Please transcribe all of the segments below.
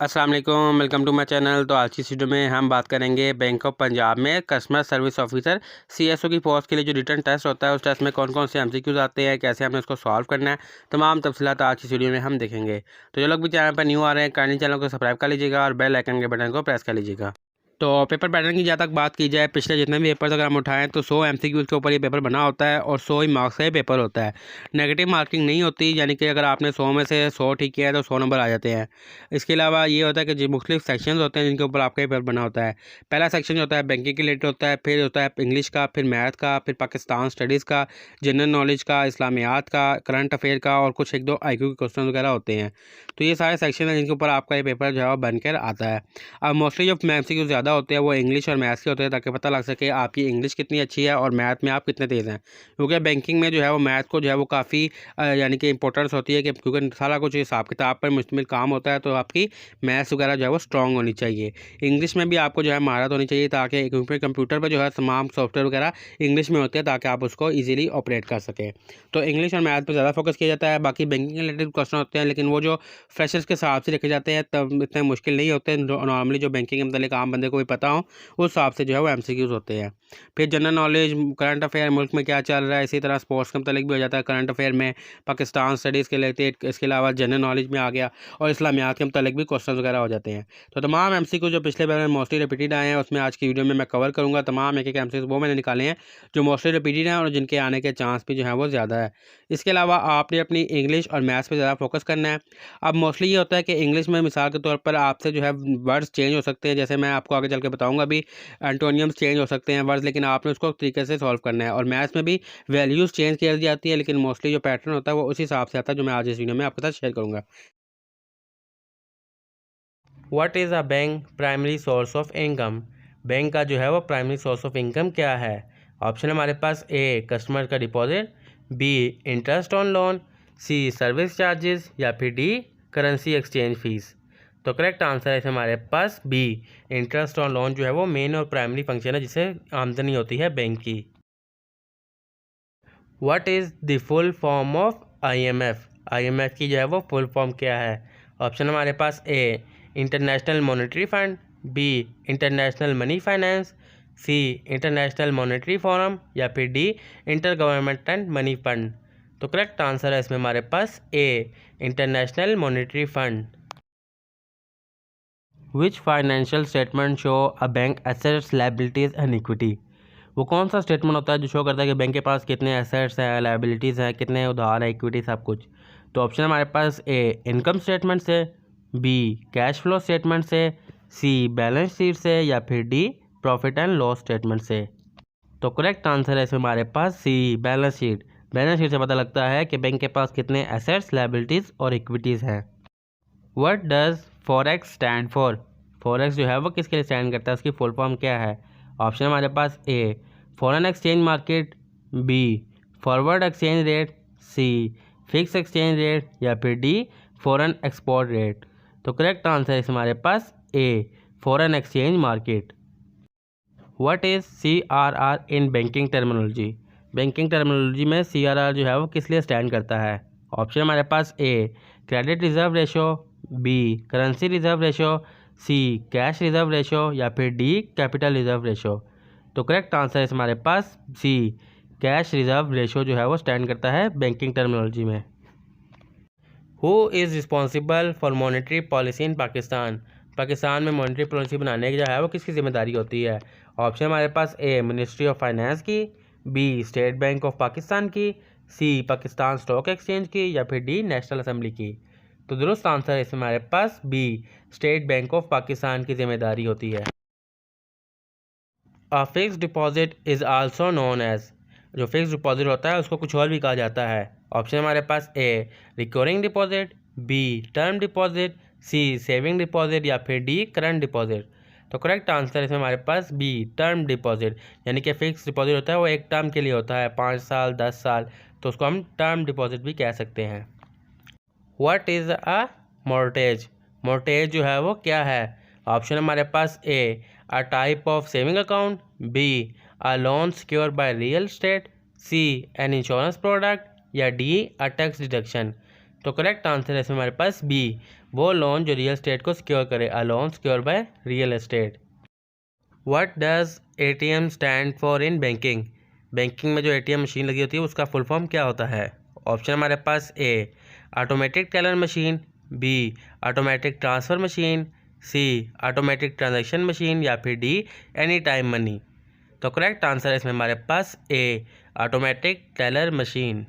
अस्सलाम वालेकुम, welcome to my channel. तो आज की वीडियो में हम बात करेंगे बैंक ऑफ पंजाब में कस्टमर सर्विस ऑफिसर सीएसओ की पोस्ट के लिए जो रिटर्न टेस्ट होता है उस टेस्ट में कौन कौन से एमसीक्यूज आते हैं, कैसे हमें उसको सॉल्व करना है, तमाम तफसीलात आज की वीडियो में हम देखेंगे। तो जो लोग भी चैनल पर न्यू आ रहे हैं काइंडली चैनल को सब्सक्राइब कर लीजिएगा और बेल आइकन के बटन को प्रेस कर लीजिएगा। तो पेपर पैटर्न की जहाँ तक बात की जाए, पिछले जितने भी पेपर्स अगर हम उठाएं तो 100 एमसीक्यूज़ के ऊपर ये पेपर बना होता है और 100 ही मार्क्स का ये पेपर होता है। नेगेटिव मार्किंग नहीं होती, यानी कि अगर आपने 100 में से 100 ठीक किया है तो 100 नंबर आ जाते हैं। इसके अलावा ये होता है कि जो मुख्तलिफ सेक्शंस होते हैं जिनके ऊपर आपका ये पेपर बना होता है। पहला सेक्शन जो होता है बैंकिंग के रिलेटेड होता है, फिर होता है इंग्लिश का, फिर मैथ का, फिर पाकिस्तान स्टडीज़ का, जनरल नॉलेज का, इस्लामियात का, करंट अफेयर का और कुछ एक दो आईक्यू के क्वेश्चन वगैरह होते हैं। तो ये सारे सेक्शन हैं जिनके ऊपर आपका ये पेपर जो है बनकर आता है। अब मोस्टली जो एमसीक्यू ज़्यादा होते हैं वो इंग्लिश और मैथ्स के होते हैं, ताकि पता लग सके आपकी इंग्लिश कितनी अच्छी है और मैथ में आप कितने तेज़ हैं। क्योंकि बैंकिंग में जो है वो मैथ को जो है वो काफ़ी यानी कि इंपॉर्टेंस होती है, कि क्योंकि सारा कुछ हिसाब किताब पर मुश्तमिल काम होता है, तो आपकी मैथ्स वगैरह जो है वो स्ट्रॉन्ग होनी चाहिए। इंग्लिश में भी आपको जो है महारत होनी चाहिए, ताकि क्योंकि कंप्यूटर पर जो है तमाम सॉफ्टवेयर वगैरह इंग्लिश में होते हैं, ताकि आप उसको ईजिली ऑपरेट कर सकें। तो इंग्लिश और मैथ पर ज़्यादा फोकस किया जाता है। बाकी बैंकिंग के रिलेटेड क्वेश्चन होते हैं, लेकिन वो जो फ्रेशर्स के हिसाब से लिखे जाते हैं तब इतने मुश्किल नहीं होते। नॉर्मली जो बैंकिंग के मतलब आम बंदे को भी पता हो उस हिसाब से जो है वो एमसीक्यूज़ होते हैं। फिर जनरल नॉलेज, करंट अफेयर, मुल्क में क्या चल रहा है, इसी तरह स्पोर्ट्स के मतलब भी हो जाता है करंट अफेयर में, पाकिस्तान स्टडीज़ के रिलेटेड। इसके अलावा जनरल नॉलेज में आ गया और इस्लामियात के मतलब भी क्वेश्चन वगैरह हो जाते हैं। तो तमाम एमसीक्यू जो पिछले बार में मोस्टली रिपीटेड आए हैं उसमें आज की वीडियो में मैं कवर करूँगा। तमाम एक एक एमसीक्यू वो मैंने निकाले हैं जो मोस्टली रिपीटेड हैं और जिनके आने के चांस भी जो है वो ज़्यादा है। इसके अलावा आपने अपनी इंग्लिश और मैथ्स पर ज़्यादा फोकस करना है। अब मोस्टली ये होता है कि इंग्लिश में मिसाल के तौर पर आपसे जो है वर्ड्स चेंज हो सकते हैं, जैसे मैं आपको आगे चल के बताऊंगा भी एंटोनियम्स चेंज हो सकते हैं वर्ड्स, लेकिन आपने उसको तरीके से सॉल्व करना है। और मैथ्स में भी वैल्यूज़ चेंज कर दी जाती है, लेकिन मोस्टली जो पैटर्न होता है वो उसी हिसाब से आता है जो मैं आज इस वीडियो में आपके साथ शेयर करूँगा। What is a bank primary source of income? Bank का जो है वो प्राइमरी सोर्स ऑफ इनकम क्या है? ऑप्शन हमारे पास ए कस्टमर का deposit, B interest on loan, C service charges या फिर डी करेंसी एक्सचेंज फीस। तो करेक्ट आंसर है हमारे पास बी इंटरेस्ट ऑन लोन जो है वो मेन और प्राइमरी फंक्शन है जिससे आमदनी होती है बैंक की। What is the full form of IMF? IMF की जो है वो फुल फॉर्म क्या है? ऑप्शन हमारे पास A international monetary fund, B international money finance, C international monetary forum या फिर D intergovernmental money fund. तो करेक्ट आंसर है इसमें हमारे पास A international monetary fund. Which financial statement show a bank assets liabilities and equity? वो कौन सा स्टेटमेंट होता है जो शो करता है कि बैंक के पास कितने एसेट्स हैं, लायबिलिटीज़ हैं, कितने उधार है, इक्विटी, सब कुछ? तो ऑप्शन हमारे पास ए इनकम स्टेटमेंट से, बी कैश फ्लो स्टेटमेंट से, सी बैलेंस शीट से या फिर D profit and loss statement से। तो करेक्ट आंसर है इसमें हमारे पास सी बैलेंस शीट। बैलेंस शीट से पता लगता है कि बैंक के पास कितने एसेट्स, लायबिलिटीज़ और इक्विटीज़ हैं। What does forex stand for? Forex जो है वो किसके लिए स्टैंड करता है, उसकी फुल फॉर्म क्या है? ऑप्शन हमारे पास A foreign exchange market, B forward exchange rate, C fix exchange rate या फिर डी फॉरेन एक्सपोर्ट रेट। तो करेक्ट आंसर है हमारे पास A foreign exchange market. What is C R R in banking terminology? Banking terminology में C R are जो है वो किस लिए स्टैंड करता है? ऑप्शन हमारे पास A credit reserve ratio, B currency reserve ratio, C cash reserve ratio या फिर डी कैपिटल रिजर्व रेशो। तो करेक्ट आंसर है हमारे पास सी कैश रिजर्व रेशो जो है वो स्टैंड करता है बैंकिंग टर्मिनोलॉजी में। Who is responsible for monetary policy in Pakistan? Pakistan में मॉनेटरी पॉलिसी बनाने की जो है वो किसकी जिम्मेदारी होती है? ऑप्शन हमारे पास ए मिनिस्ट्री ऑफ फाइनेंस की, B state bank of Pakistan की, सी पाकिस्तान स्टॉक एक्सचेंज की या फिर डी नेशनल असेंबली की। तो दुरुस्त आंसर है इसमें हमारे पास B state bank of Pakistan की जिम्मेदारी होती है। A fix deposit is also known as? जो फिक्स डिपॉजिट होता है उसको कुछ और भी कहा जाता है। ऑप्शन हमारे पास A recurring deposit, B term deposit, C saving deposit या फिर डी करंट डिपॉजिट। तो करेक्ट आंसर है इसमें हमारे पास बी टर्म डिपॉजिट, यानी कि फिक्स डिपॉजिट होता है वो एक टर्म के लिए होता है, 5 साल 10 साल, तो उसको हम टर्म डिपॉजिट भी कह सकते हैं। What is a मोर्टेज? मोर्टेज जो है वो क्या है? ऑप्शन हमारे पास A a type of saving account, B a loan secure by real estate, C an insurance product या डी अ टैक्स डिडक्शन। तो करेक्ट आंसर है इसमें हमारे पास बी वो लोन जो रियल एस्टेट को सिक्योर करे, a loan secure by real estate. What does ATM stand for in banking? Banking में जो ATM मशीन लगी होती है उसका फुल फॉर्म क्या होता है? ऑप्शन हमारे पास A automatic teller machine, B automatic transfer machine, C automatic transaction machine या फिर डी एनी टाइम मनी। तो करेक्ट आंसर है इसमें हमारे पास A automatic teller machine.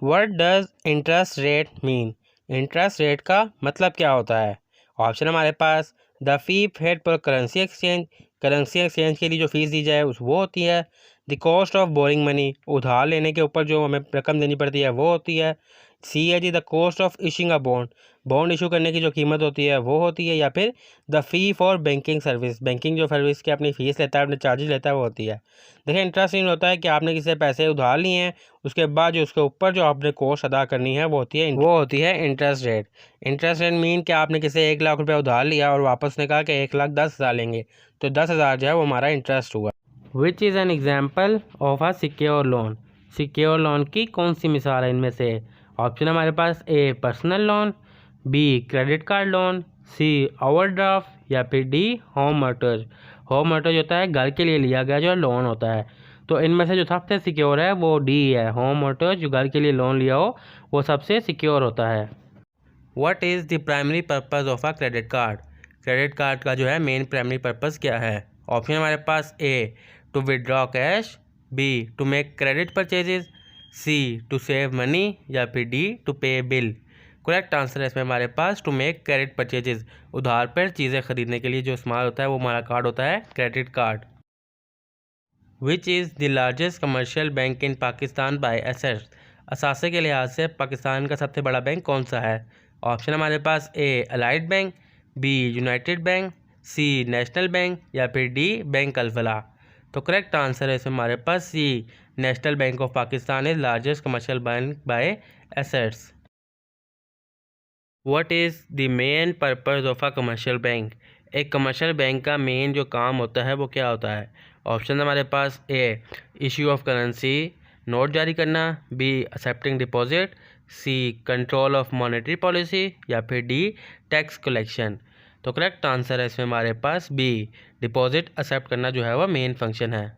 What does interest rate mean? Interest rate का मतलब क्या होता है? ऑप्शन हमारे पास the fee paid per currency exchange, currency exchange के लिए जो फीस दी जाए उस वो होती है। The cost of boring money, उधार लेने के ऊपर जो हमें रकम देनी पड़ती है वो होती है। सी है जी the cost of issuing a bond, bond issue करने की जो कीमत होती है वो होती है। या फिर the fee for banking service, banking जो सर्विस की अपनी फ़ीस लेता है, अपने चार्जेस लेता है वो होती है। देखिए इंटरेस्ट इन होता है कि आपने किसी से पैसे उधार लिए हैं, उसके बाद जो उसके ऊपर जो आपने कॉस्ट अदा करनी है वो होती है interest rate. Interest rate mean कि आपने किसी से 1 लाख रुपये उधार लिया और वापस ने कहा कि 1,10,000 लेंगे, तो 10,000 जो है वो हमारा इंटरेस्ट हुआ। Which is an example of a secure loan? Secure loan की कौन सी मिसाल है इनमें से? ऑप्शन हमारे पास A personal loan, B credit card loan, C overdraft या फिर D home mortgage. Home mortgage होता है घर के लिए लिया गया जो लोन होता है, तो इनमें से जो सबसे सिक्योर है वो डी है, होम मॉर्टगेज। जो घर के लिए लोन लिया हो वो सबसे सिक्योर होता है। What is the primary purpose of a credit card? Credit card का जो है मेन प्राइमरी पर्पज़ क्या है? ऑप्शन हमारे पास A to withdraw cash, B to make credit purchases, C to save money या फिर D to pay bill. Correct answer है इसमें हमारे पास टू मेक क्रेडिट परचेजेस, उधार पर चीज़ें खरीदने के लिए जो इस्तेमाल होता है वो हमारा कार्ड होता है credit card. Which is the largest commercial bank in Pakistan by assets? असासे के लिहाज से पाकिस्तान का सबसे बड़ा बैंक कौन सा है? ऑप्शन हमारे पास A Allied Bank, B United Bank, C National Bank या फिर डी बैंक अल-फलाह। तो करेक्ट आंसर है इसमें हमारे पास C National Bank of Pakistan is largest commercial bank by assets. What is the main purpose of a commercial bank? एक commercial bank का main जो काम होता है वो क्या होता है? ऑप्शन हमारे पास A issue of currency, note जारी करना, B accepting deposit, C control of monetary policy या फिर डी टैक्स कलेक्शन। तो करेक्ट आंसर है इसमें हमारे पास बी डिपॉजिट एक्सेप्ट करना जो है वह मेन फंक्शन है।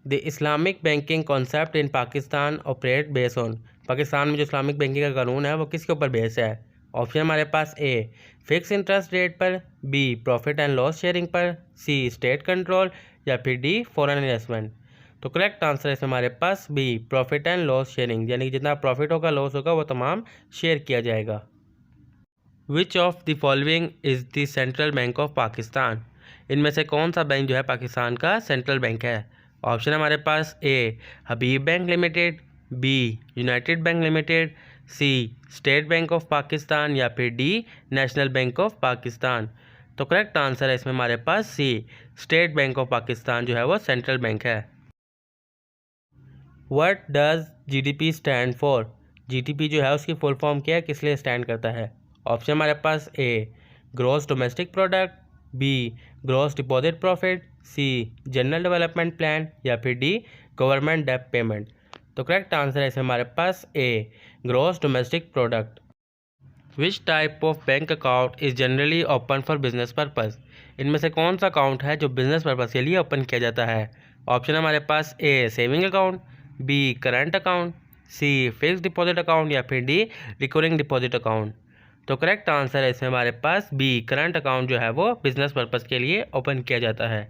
The Islamic banking concept in Pakistan operate base on? Pakistan में जो इस्लामिक बैंकिंग का कानून है वो किसके ऊपर बेस है? ऑप्शन हमारे पास ए फिक्स इंटरेस्ट रेट पर, B profit and loss sharing पर, सी स्टेट कंट्रोल या फिर डी फॉरेन इन्वेस्टमेंट। तो करेक्ट आंसर है इसमें हमारे पास B profit and loss sharing, यानी कि जितना प्रॉफिट होगा लॉस होगा वो तमाम शेयर किया जाएगा। विच of the following is the central bank of Pakistan? इनमें से कौन सा बैंक जो है पाकिस्तान का सेंट्रल बैंक है? ऑप्शन हमारे पास A Habib Bank Limited, B United Bank Limited, C state bank of Pakistan या फिर D National Bank of Pakistan. तो करेक्ट आंसर है इसमें हमारे पास C state bank of Pakistan जो है वो सेंट्रल बैंक है। What does GDP stand for? GDP जो है उसकी फुल फॉर्म क्या है, किस लिए स्टैंड करता है? ऑप्शन हमारे पास A gross domestic product, B gross deposit profit, C general development plan या फिर डी गवर्नमेंट डेब्ट पेमेंट। तो करेक्ट आंसर है इसमें हमारे पास A gross domestic product. Which type of bank account is generally open for business purpose? इनमें से कौन सा अकाउंट है जो बिजनेस पर्पज़ के लिए ओपन किया जाता है? ऑप्शन हमारे पास A saving account, B current account, C fix deposit account या फिर डी रिकरिंग डिपॉजिट अकाउंट। तो करेक्ट आंसर है इसमें हमारे पास बी करंट अकाउंट जो है वो बिजनेस पर्पज़ के लिए ओपन किया जाता है।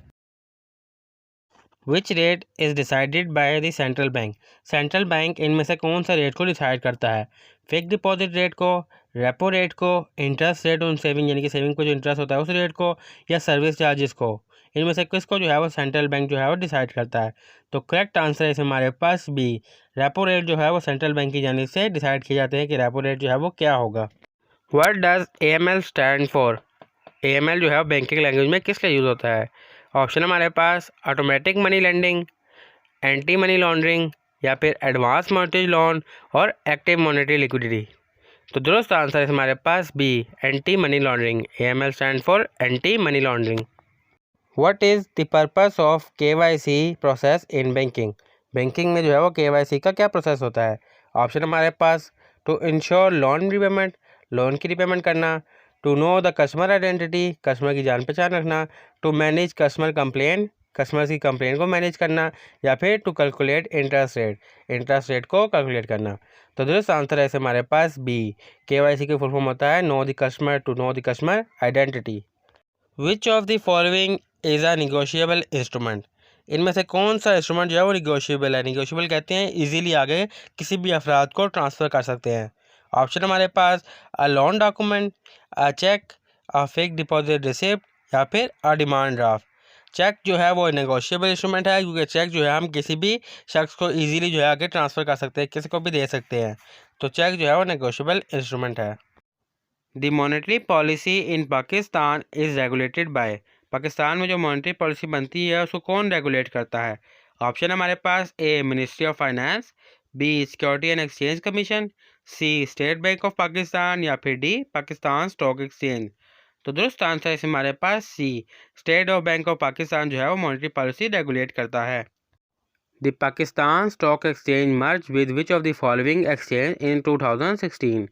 Which rate is decided by the central bank? Central bank इनमें से कौन सा रेट को डिसाइड करता है? फिक्स डिपॉजिट रेट को, रेपो रेट को, इंटरेस्ट रेट ऑन सेविंग यानी कि सेविंग को जो इंटरेस्ट होता है उस रेट को, या सर्विस चार्जेस को? इनमें से किसको जो है वो सेंट्रल बैंक जो है वो डिसाइड करता है? तो करेक्ट आंसर है इसमें हमारे पास बी रेपो रेट जो है वो सेंट्रल बैंक की जानिब से डिसाइड किए जाते हैं कि रेपो रेट जो है वो क्या होगा। What does AML stand for? AML जो है वो बैंकिंग लैंग्वेज में किस लिए यूज़ होता है? ऑप्शन हमारे पास automatic money lending, anti money laundering या फिर एडवांस मॉर्गेज लोन और एक्टिव मॉनेटरी लिक्विडिटी। तो दुरुस्त आंसर है हमारे पास B anti money laundering. AML stand for anti money laundering. What is the purpose of KYC process in banking? Banking में जो है वो KYC का क्या प्रोसेस होता है? ऑप्शन हमारे पास to insure loan repayment, loan की रीपेमेंट करना। To know the customer identity, customer की जान पहचान रखना। To manage customer complain, customer की कंप्लेन को मैनेज करना। या फिर to calculate interest rate, interest rate को कैलकुलेट करना। तो दोस्तों आंसर है हमारे पास बी। KYC की फुल फॉर्म होता है know the customer, to know the customer identity. Which of the following is a negotiable instrument, इनमें से कौन सा इंस्ट्रूमेंट जो है वो निगोशिएबल है। निगोशिएबल कहते हैं इजीली आगे किसी भी अफराद को ट्रांसफ़र कर सकते हैं। ऑप्शन हमारे पास a loan document, a cheque, a fixed deposit receipt या फिर अ डिमांड ड्राफ्ट। चेक जो है वो नेगोशिएबल इंस्ट्रूमेंट है, क्योंकि चेक जो है हम किसी भी शख्स को इजीली जो है आगे ट्रांसफ़र कर सकते हैं, किसी को भी दे सकते हैं। तो चेक जो है वो नेगोशिएबल इंस्ट्रूमेंट है। The monetary policy in Pakistan is regulated by, Pakistan में जो मॉनेटरी पॉलिसी बनती है उसको कौन रेगुलेट करता है। ऑप्शन हमारे पास A ministry of finance, B Security and Exchange Commission, C state bank of Pakistan या फिर डी पाकिस्तान स्टॉक एक्सचेंज। तो दोस्त आंसर है हमारे पास C, State of Bank of Pakistan जो है वो मॉनेटरी पॉलिसी रेगुलेट करता है। The Pakistan Stock Exchange merge with which of the following exchange in 2016,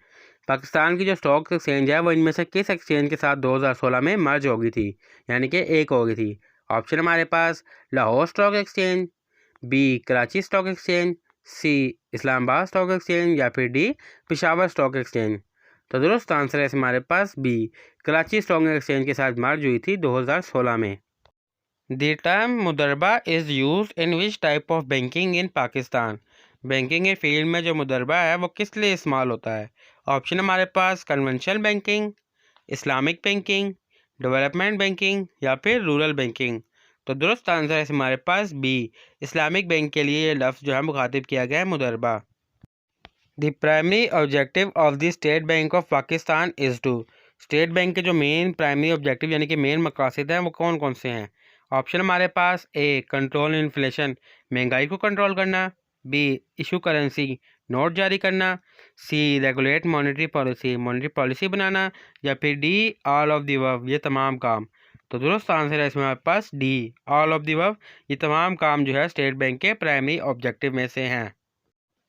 Pakistan की जो स्टॉक एक्सचेंज है वो इनमें से किस एक्सचेंज के साथ 2016 में मर्ज हो गई थी, यानी कि एक हो गई थी। ऑप्शन हमारे पास Lahore Stock Exchange, B Karachi Stock Exchange, C Islamabad Stock Exchange या फिर डी पेशावर स्टॉक एक्सचेंज। तो दोस्त आंसर है हमारे पास बी, कराची स्टॉक एक्सचेंज के साथ मर्ज हुई थी 2016 में। द टर्म मुदरबा is use in which type of banking in Pakistan, banking के फील्ड में जो मुदरबा है वो किस लिए इस्तेमाल होता है। ऑप्शन हमारे पास conventional banking, Islamic banking, development banking या फिर रूरल बैंकिंग। तो दुरुस्त आंसर है हमारे पास बी, इस्लामिक बैंक के लिए ये लफ्ज़ जो है मुखातिब किया गया है मुदरबा। The primary objective of the state bank of Pakistan is to, State Bank के जो मेन प्राइमरी ऑब्जेक्टिव यानी कि मेन मकासद हैं वो कौन कौन से हैं। ऑप्शन हमारे पास ए कंट्रोल इन्फ्लेशन, महंगाई को कंट्रोल करना, बी इशू करेंसी, नोट जारी करना, C regulate monetary policy, monetary policy बनाना या फिर D all of the above, ये तमाम काम। तो दुरुस्त आंसर है इसमें हमारे पास D all of the above, ये तमाम काम जो है स्टेट बैंक के प्राइमरी ऑब्जेक्टिव में से हैं।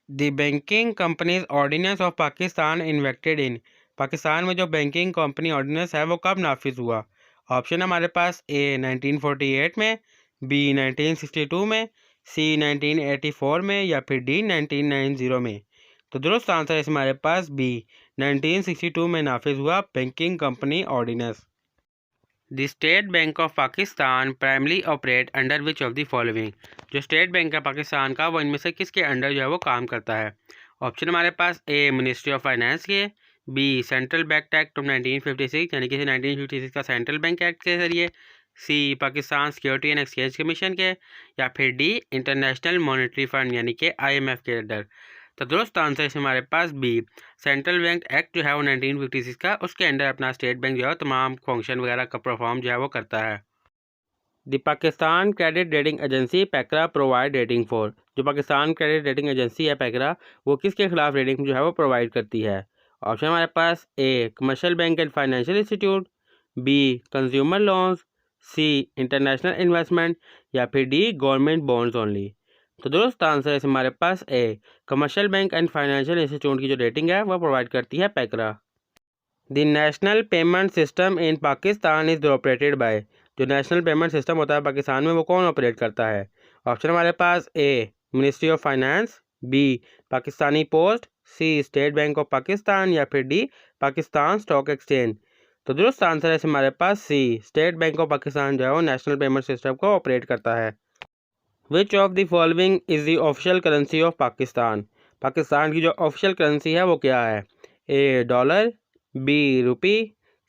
The Banking Companies Ordinance of Pakistan enacted in, Pakistan में जो बैंकिंग कंपनी ऑर्डिनेंस है वो कब नाफिज हुआ। ऑप्शन हमारे पास ए 1948 में, बी 1962 में, सी 1984 में या फिर डी 1990 में। तो दुरुस्त आंसर है हमारे पास बी, 1962 में नाफिज हुआ banking company ordinance. The state bank of Pakistan primarily operate under which of the following, जो स्टेट बैंक है पाकिस्तान का वो इनमें से किसके अंडर जो है वो काम करता है। ऑप्शन हमारे पास ए मिनिस्ट्री ऑफ फाइनेंस के, B central bank act of 1956 यानी कि 1956 का सेंट्रल बैंक एक्ट के जरिए, C Pakistan Security and Exchange Commission के या फिर डी इंटरनेशनल मॉनेटरी फंड यानी कि IMF के अंडर। तो दोस्त आंसर है हमारे पास बी, सेंट्रल बैंक एक्ट जो है वो 1956 का, उसके अंडर अपना स्टेट बैंक जो है तमाम फंक्शन वगैरह का परफॉर्म जो है वो करता है। The Pakistan credit rating agency Paikra provide rating for, जो पाकिस्तान क्रेडिट रेटिंग एजेंसी है पैकरा, वो किसके खिलाफ रेटिंग जो है वो प्रोवाइड करती है। ऑप्शन हमारे पास A commercial bank and financial institute, B consumer loans, C international investment या फिर डी गवर्नमेंट बॉन्ड्स ओनली। तो दोस्त आंसर है हमारे पास A commercial bank and financial institute की जो रेटिंग है वो प्रोवाइड करती है PACRA. The national payment system in Pakistan is operated by, जो नेशनल पेमेंट सिस्टम होता है पाकिस्तान में वो कौन ऑपरेट करता है। ऑप्शन हमारे पास A ministry of finance, B Pakistani post, C state bank of Pakistan या फिर डी पाकिस्तान स्टॉक एक्सचेंज। तो दुरुस्त आंसर है हमारे पास C, state bank of Pakistan जो है वो नेशनल पेमेंट सिस्टम को ऑपरेट करता है। Which of the following is the official currency of Pakistan, Pakistan की जो ऑफिशियल करेंसी है वो क्या है। ए डॉलर, बी रुपी,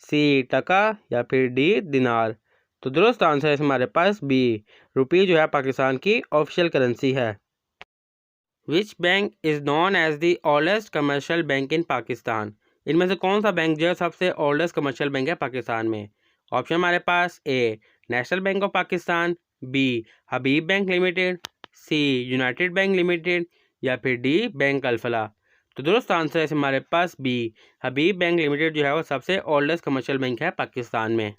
सी टका या फिर डी दिनार। तो दुरुस्त आंसर है हमारे पास बी, रुपी जो है पाकिस्तान की ऑफिशियल करेंसी है। Which bank is known as the oldest commercial bank in Pakistan, इनमें से कौन सा बैंक जो है सबसे ओल्डेस्ट कमर्शियल बैंक है पाकिस्तान में। ऑप्शन हमारे पास A National Bank of Pakistan, B Habib Bank Limited, C United Bank Limited या फिर डी बैंक अल्फला। तो दुरुस्त आंसर है हमारे पास बी, हबीब बैंक लिमिटेड जो है वो सबसे ओल्डेस्ट कमर्शियल बैंक है पाकिस्तान में।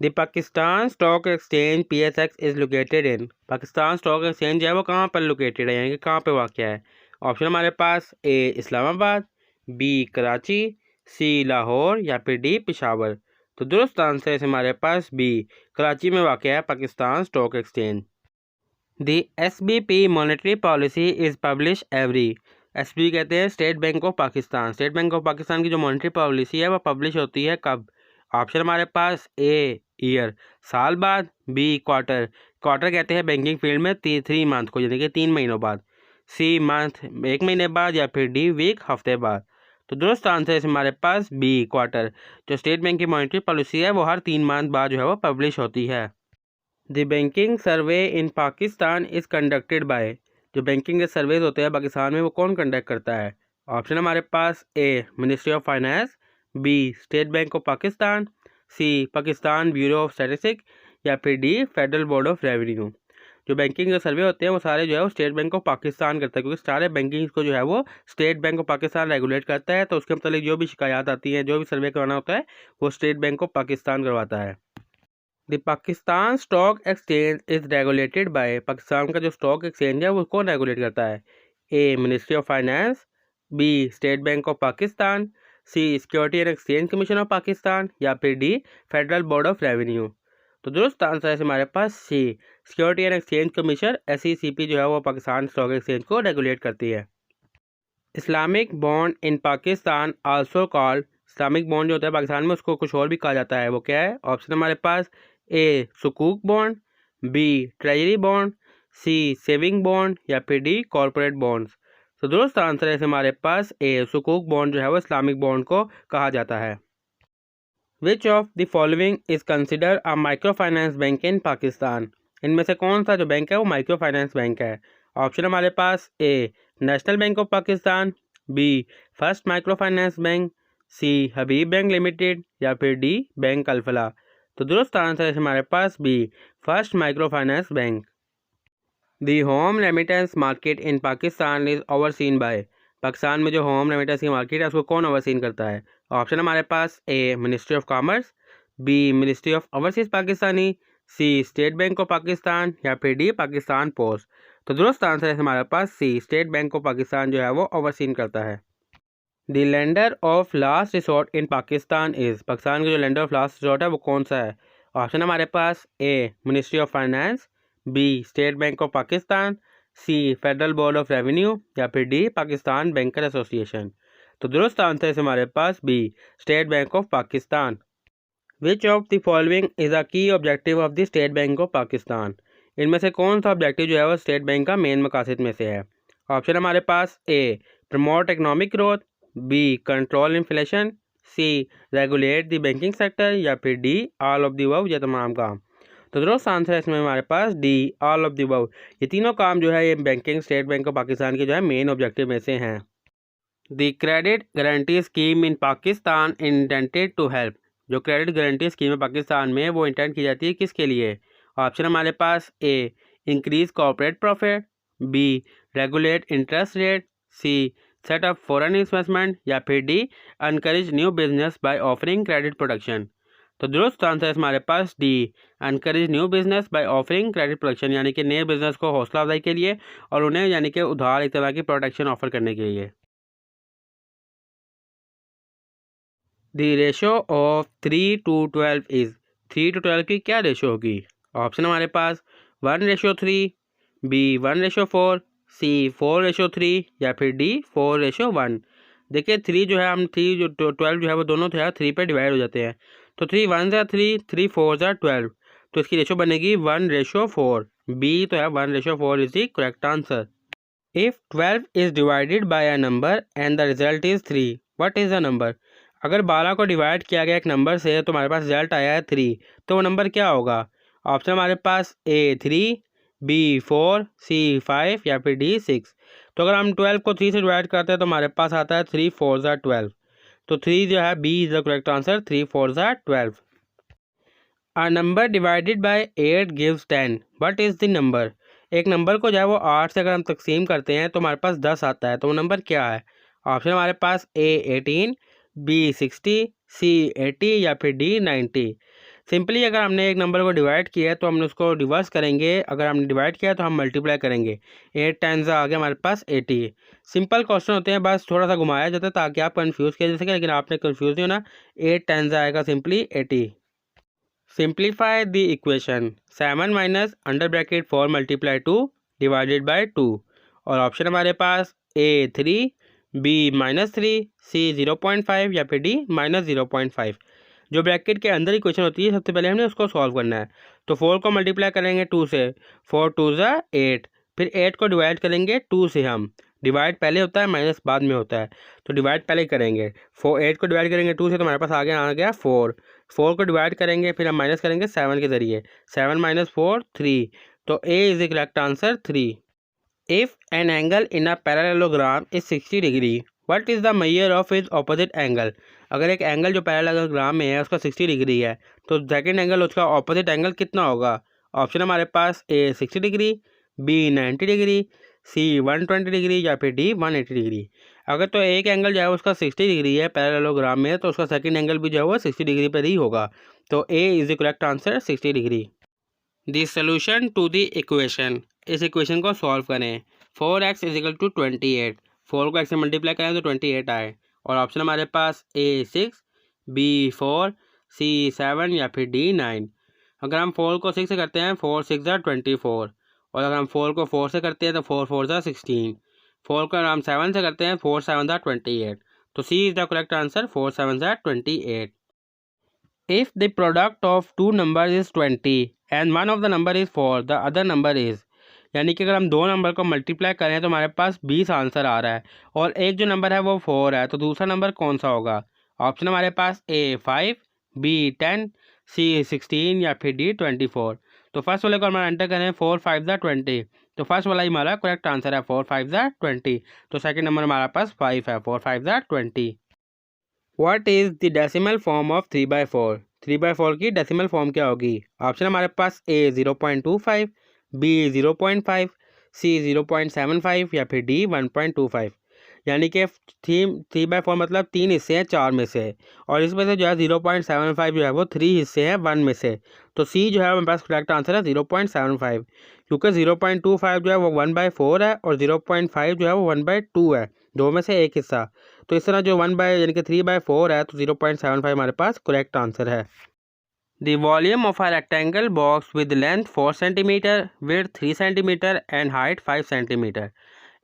The Pakistan Stock exchange PSX is located in, Pakistan Stock exchange जो है वो कहाँ पर लोकेटेड है यानी कि कहाँ पे वाक़ है। ऑप्शन हमारे पास ए इस्लामाबाद, बी कराची, सी लाहौर या फिर डी पेशावर। तो दुरुस्त आंसर है हमारे पास बी, कराची में वाक़ है Pakistan Stock exchange. The SBP monetary policy is publish every. SBP कहते हैं state bank of Pakistan. State bank of Pakistan की जो मॉनेटरी पॉलिसी है वो पब्लिश होती है कब? ऑप्शन हमारे पास ए ईयर, साल बाद, बी क्वार्टर, क्वार्टर कहते हैं बैंकिंग फील्ड में 3 मंथ को, यानी कि 3 महीनों बाद, सी मंथ 1 महीने बाद, या फिर डी वीक हफ्ते बाद। तो दुरुस्त आंसर है हमारे पास बी क्वार्टर। जो स्टेट बैंक की मॉनेटरी पॉलिसी है वो हर 3 मंथ बाद जो है वो पब्लिश होती है। The banking survey in Pakistan is conducted by. जो बैंकिंग के सर्वेज होते हैं पाकिस्तान में वो कौन कंडक्ट करता है? ऑप्शन हमारे पास A ministry of finance, B state bank of Pakistan, C Pakistan Bureau of Statistics, या फिर D Federal board of Revenue. जो बैंकिंग के सर्वे होते हैं वो सारे जो है वो स्टेट बैंक ऑफ पाकिस्तान करता है, क्योंकि सारे बैंकिंग को जो है वो state bank of Pakistan regulate करता है। तो उसके मतलब जो भी शिकायत आती है, जो भी सर्वे करवाना होता है, वो स्टेट बैंक ऑफ पाकिस्तान करवाता है। The Pakistan Stock exchange is regulated by. Pakistan का जो स्टॉक एक्सचेंज है वो कौन रेगुलेट करता है? A ministry of finance, B state bank of Pakistan, C Security and Exchange Commission of Pakistan, या फिर D Federal board of Revenue. तो दुरुस्त आंसर है हमारे पास C Security and Exchange Commission SECP जो है वो पाकिस्तान स्टॉक एक्सचेंज को रेगुलेट करती है। Islamic bond in Pakistan also called. Islamic bond जो होता है पाकिस्तान में उसको कुछ और भी कहा जाता है, वो क्या है? ऑप्शन हमारे पास ए सुकूक बॉन्ड, बी ट्रेजरी बॉन्ड, सी सेविंग बॉन्ड, या फिर डी कॉरपोरेट बॉन्ड्स। तो दोस्त आंसर है हमारे पास ए सुकूक बॉन्ड जो है वो इस्लामिक बॉन्ड को कहा जाता है। Which of the following is consider a micro finance bank in Pakistan. इनमें से कौन सा जो बैंक है वो माइक्रो फाइनेंस बैंक है? ऑप्शन हमारे पास A National Bank of Pakistan, B First Micro finance Bank, C Habib Bank Limited, या फिर डी बैंक अल्फला। तो दुरुस्त आंसर है हमारे पास B First Micro finance Bank. The home remittance market in Pakistan is overseen by. Pakistan में जो होम रेमिटेंस की मार्केट है उसको कौन ओवरसीन करता है? ऑप्शन हमारे पास A ministry of commerce, B ministry of overseas Pakistani, C state bank of Pakistan, या फिर डी पाकिस्तान पोस्ट। तो दुरुस्त आंसर है हमारे पास C state bank of Pakistan जो है वो ओवरसीन करता है। The lender of last resort in Pakistan is. Pakistan का जो लेंडर ऑफ लास्ट रिसोर्ट है वो कौन सा है? ऑप्शन हमारे पास A ministry of finance, B state bank of Pakistan, C federal board of revenue, या फिर डी पाकिस्तान बैंकर एसोसिएशन। तो दुरुस्त आंसर है हमारे पास B state bank of Pakistan. Which of the following is a key objective of the state bank of Pakistan. इनमें से कौन सा ऑब्जेक्टिव जो है वो स्टेट बैंक का मेन मकासद में से है? ऑप्शन हमारे पास A promote economic growth, B control inflation, C regulate the banking sector, या फिर D all of the above, ये तमाम काम। तो दुरुस्त आंसर है इसमें हमारे पास D all of the above. ये तीनों काम जो है ये banking state bank of Pakistan के जो है मेन ऑब्जेक्टिव में से हैं। The credit guarantee scheme in Pakistan intended to help. जो क्रेडिट गारंटी स्कीम है पाकिस्तान में वो इंटेंट की जाती है किसके लिए? ऑप्शन हमारे पास A increase corporate profit, B regulate interest rate, C set up foreign investment, या फिर D encourage new business by offering credit production. तो दुरुस्त आंसर है हमारे पास D encourage new business by offering credit production, यानी कि नए बिजनेस को हौसला अफजाई के लिए और उन्हें यानी कि उधार एक तरह की प्रोडक्शन ऑफर करने के लिए। The ratio of 3 to 12 is. 3 to 12 की क्या रेशो होगी? ऑप्शन हमारे पास 1:3, बी 1:4, सी 4:3, या फिर डी 4:1। देखिए 3 जो है हम 3 जो 12 जो है वो दोनों जो है 3 पे डिवाइड हो जाते हैं। तो 3 1 ज़ा 3, 3 4 ज़ा 12, तो इसकी रेशो बनेगी 1:4। बी तो है 1:4 is the correct answer. If 12 is divided by a number and the result is 3, what is the number. अगर 12 को डिवाइड किया गया एक नंबर से तो हमारे पास रिजल्ट आया है 3, तो वो नंबर क्या होगा? ऑप्शन हमारे पास ए 3, बी 4, सी 5, या फिर डी 6। तो अगर हम 12 को 3 से डिवाइड करते हैं तो हमारे पास आता है 3 4 ज़ा 12। तो 3 जो है B is the correct answer, 3 4 ज़ा 12। A number divided by 8 gives 10, what is the number. एक नंबर को जो है वो 8 से अगर हम तकसीम करते हैं तो हमारे पास 10 आता है, तो वो नंबर क्या है? ऑप्शन हमारे पास ए 18, बी 60, सी 80, या फिर डी 90। सिंपली अगर हमने एक नंबर को डिवाइड किया है तो हमने उसको रिवर्स करेंगे, अगर हमने डिवाइड किया है तो हम मल्टीप्लाई करेंगे। 8 टाइम्स आ गया हमारे पास 80। सिंपल क्वेश्चन होते हैं, बस थोड़ा सा घुमाया जाता है ताकि आप कन्फ्यूज़ किया जा सके, लेकिन आपने कन्फ्यूज़ नहीं होना। 8 टाइम्स आएगा simply 80। Simplify the equation 7 minus under bracket 4 multiply 2 divided by 2। और ऑप्शन हमारे पास A 3, B -3, C 0.5 या फिर D -0.5। जो ब्रैकेट के अंदर इक्वेशन होती है सबसे पहले हमने उसको सॉल्व करना है। तो 4 को मल्टीप्लाई करेंगे 2 से, 4 2 ज़ा 8। फिर 8 को डिवाइड करेंगे 2 से, हम डिवाइड पहले होता है माइनस बाद में होता है, तो डिवाइड पहले करेंगे। 8 को डिवाइड करेंगे 2 से तो हमारे पास आ गया 4। 4 को डिवाइड करेंगे फिर हम माइनस करेंगे 7 के ज़रिए, 7 - 4 3। तो A is the correct answer 3। If an angle in a parallelogram is 60 degree, what is the measure of its opposite angle? अगर एक एंगल जो पैरेललोग्राम में है उसका 60 डिग्री है तो सेकेंड एंगल उसका ऑपोजिट एंगल कितना होगा? ऑप्शन हमारे पास A 60 degree, B 90 degree, C 120 degree या फिर D 180 डिग्री। अगर तो एक एंगल जो है उसका 60 डिग्री है पैरेललोग्राम में तो उसका सेकेंड एंगल भी जो है वो 60 डिग्री पर ही होगा। तो A is the correct answer 60 degree. The solution to the equation, इस इक्वेशन को सॉल्व करें। 4x is equal to 28। 4 को x से मल्टीप्लाई करें तो 28 आए। और ऑप्शन हमारे पास A 6, B 4, C 7 या फिर D 9। अगर हम 4 को 6 से करते हैं 4 6 ज़ा 24। और अगर हम 4 को 4 से करते हैं तो 4 4 ज़ा 16। 4 को हम 7 से करते हैं 4 7 ज़ा 28। तो C is the correct answer 4 7 ज़ा 28। If the product of two numbers is 20 and one of the number is 4, the other number is, यानी कि अगर हम दो नंबर को मल्टीप्लाई करें तो हमारे पास 20 आंसर आ रहा है और एक जो नंबर है वो 4 है, तो दूसरा नंबर कौन सा होगा? ऑप्शन हमारे पास A 5, B 10, C 16 या फिर D 24। तो फर्स्ट वाले को हमारा एंटर करें 4 5 ज़ा 20, तो फर्स्ट वाला ही हमारा करेक्ट आंसर है 4 5 ज़ा 20। तो सेकेंड नंबर हमारे पास 5 है, 4 5 ज़ा 20। What is the decimal form of 3/4? 3/4 की डेसिमल फॉर्म क्या होगी? ऑप्शन हमारे पास A 0.25, B 0.5, C 0.75 या फिर D 1.25। यानी कि 3/4 मतलब 3 हिस्से हैं 4 में से, और इसमें से जो है 0.75 जो है वो 3 हिस्से हैं 1 में से। तो C जो है हमारे पास करेक्ट आंसर है 0.75, क्योंकि 0.25 जो है वो 1/4 है और 0.5 जो है वो 1/2 है, दो में से एक हिस्सा। तो इस तरह जो 1 बाय यानी कि 3/4 है तो 0.75 हमारे पास करेक्ट आंसर है। The volume of a rectangle box with length 4 centimetre, width 3 centimetre and height 5 centimetre.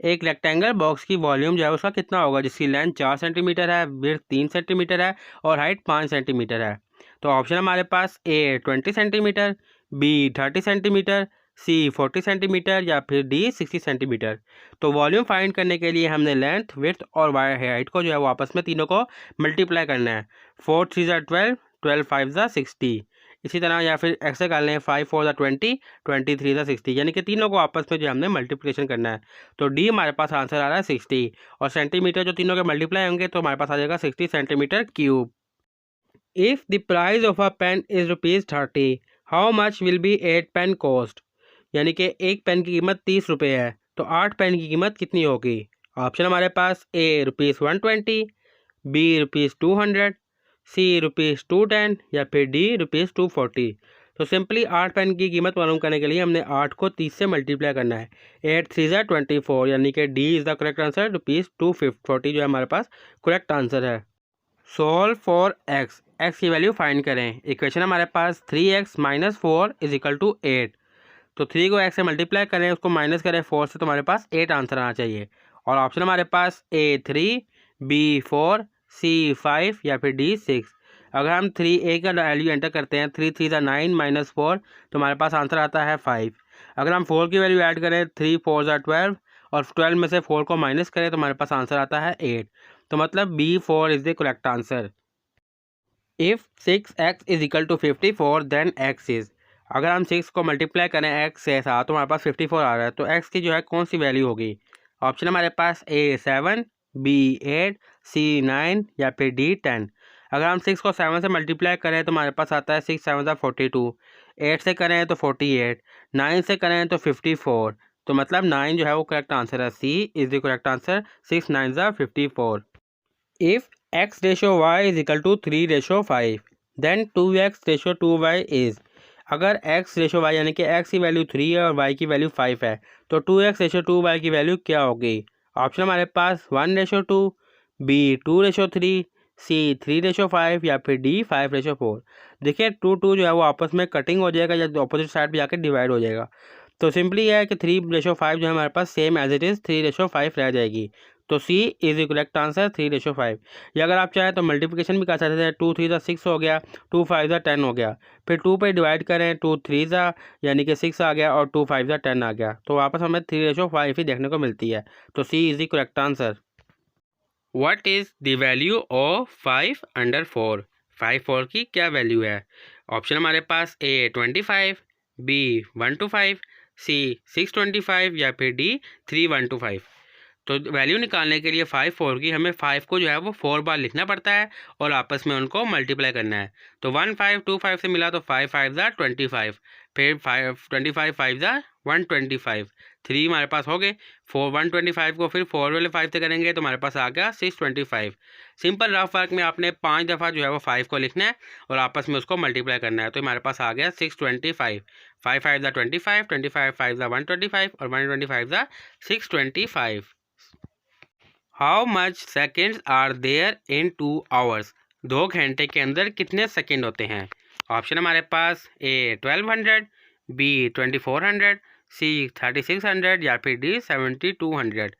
एक रेक्टेंगल बॉक्स की वॉल्यूम जो है उसका कितना होगा जिसकी लेंथ 4 सेंटीमीटर है, विड्थ 3 सेंटीमीटर है और हाइट 5 सेंटीमीटर है? तो ऑप्शन हमारे पास A 20 centimetre, B 30 centimetre, C 40 centimetre या फिर D 60 सेंटीमीटर। तो वॉल्यूम फाइंड करने के लिए हमने लेंथ, विड्थ और हाइट को जो है वो आपस में तीनों को मल्टीप्लाई करना है। 4 3 ज़ा 12, 12 5 ज़ा 60। इसी तरह या फिर ऐसे कर लें 5 4 ज़ा 20, 23 ज़ा 60, यानी कि तीनों को आपस में जो हमने मल्टीप्लिकेशन करना है। तो D हमारे पास आंसर आ रहा है 60, और सेंटीमीटर जो तीनों के मल्टीप्लाई होंगे तो हमारे पास आ जाएगा 60 centimetre cube. If the price of a pen is ₹30, how much will be 8 pen cost? यानी कि एक पेन की कीमत 30 रुपये है तो 8 पेन की कीमत कितनी होगी? ऑप्शन हमारे पास A ₹120, B ₹200, C ₹210 या फिर D ₹240। तो सिंपली 8 पेन की कीमत मालूम करने के लिए हमने 8 को 30 से मल्टीप्लाई करना है। 8 3 ज़ा 24, यानी कि D is the correct answer, ₹240 जो है हमारे पास करेक्ट आंसर है। सोल्व फॉर एक्स, एक्स की वैल्यू फाइंड करें। इक्वेशन हमारे पास 3x - 4 इज इक्वल टू 8। तो 3 को x से मल्टीप्लाई करें, उसको माइनस करें 4 से, तो हमारे पास 8 आंसर आना चाहिए। और ऑप्शन हमारे पास A 3, B 4, C 5 या फिर D 6। अगर हम 3A का वैल्यू एंटर करते हैं 3 3 ज़ा 9 - 4, तो हमारे पास आंसर आता है 5। अगर हम 4 की वैल्यू ऐड करें 3 4 ज़ा 12 और 12 में से 4 को माइनस करें तो हमारे पास आंसर आता है 8। तो मतलब B 4 is the correct answer. If 6x is equal to 54 then x is, अगर हम 6 को मल्टीप्लाई करें x से साथ तो हमारे पास 54 आ रहा है, तो x की जो है कौन सी वैल्यू होगी? ऑप्शन हमारे पास A 7, B 8, C 9 या फिर D 10। अगर हम 6 को 7 से मल्टीप्लाई करें तो हमारे पास आता है 6 7 ज़ा 42, 8 से करें तो 48, 9 से करें तो 54। तो मतलब 9 जो है वो करेक्ट आंसर है, C is the correct answer, 6 9 ज़ा 54। If x ratio y is equal to 3 ratio 5, then 2x ratio 2y is, अगर x रेशो y यानी कि x की वैल्यू 3 है और y की वैल्यू 5 है तो 2x रेशो 2y की वैल्यू क्या होगी? ऑप्शन हमारे पास 1 रेशो 2, बी 2 रेशो 3, सी 3 रेशो 5 या फिर डी 5 रेशो 4। देखिए 2 जो है वो आपस में कटिंग हो जाएगा या अपोजिट साइड पे जाकर डिवाइड हो जाएगा। तो सिंपली यह है कि 3 रेशो 5 जो है हमारे पास same as it is 3 ratio 5 रह जाएगी। तो C is the correct answer 3 ratio 5। या अगर आप चाहें तो मल्टीप्लिकेशन भी कर सकते हैं, 2 3 ज़ा 6 हो गया, 2 5 ज़ा 10 हो गया, फिर 2 पे डिवाइड करें, 2 3 ज़ा यानी कि 6 आ गया और 2 5 ज़ा 10 आ गया, तो वापस हमें 3 रेशो 5 ही देखने को मिलती है। तो C is the correct answer. What is the value of 5 under 4? 5 4 की क्या वैल्यू है? ऑप्शन हमारे पास ए 25, बी 1 to 5, सी 6 25 या फिर डी 3 1 to 5। तो वैल्यू निकालने के लिए 5 4 की हमें 5 को जो है वो 4 बार लिखना पड़ता है और आपस में उनको मल्टीप्लाई करना है। तो 1 5 2 5 से मिला तो 5 5 ज़ा 25, फिर 5 25 5 ज़ा 125, 3 हमारे पास हो गए। 4 125 को फिर 4 वाले 5 से करेंगे तो हमारे पास आ गया 625। सिंपल रफ वर्क में आपने 5 दफ़ा जो है वो 5 को लिखना है और आपस में उसको मल्टीप्लाई करना है। तो हमारे पास आ गया 625। 5 5 ज़ा 25, 25 5 ज़ा 125 और 125 ज़ा 625। How much seconds are there in 2 hours? 2 घंटे के अंदर कितने सेकेंड होते हैं? ऑप्शन हमारे पास ए 1200, बी 2400, सी 3600 या फिर डी 7200।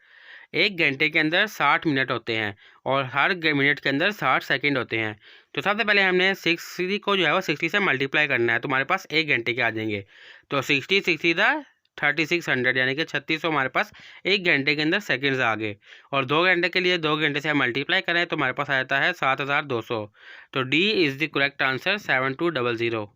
1 घंटे के अंदर 60 मिनट होते हैं और हर मिनट के अंदर 60 सेकंड होते हैं। तो सबसे पहले हमने 60 को जो है वो 60 से मल्टीप्लाई करना है, तो हमारे पास 1 घंटे के आ जाएंगे। तो 60 दा 3600 यानी कि 3600 हमारे पास 1 घंटे के अंदर सेकंड्स आ गए। और 2 घंटे के लिए 2 घंटे से हम मल्टीप्लाई करें तो हमारे पास आ जाता है 7200। तो D is the correct answer 7200।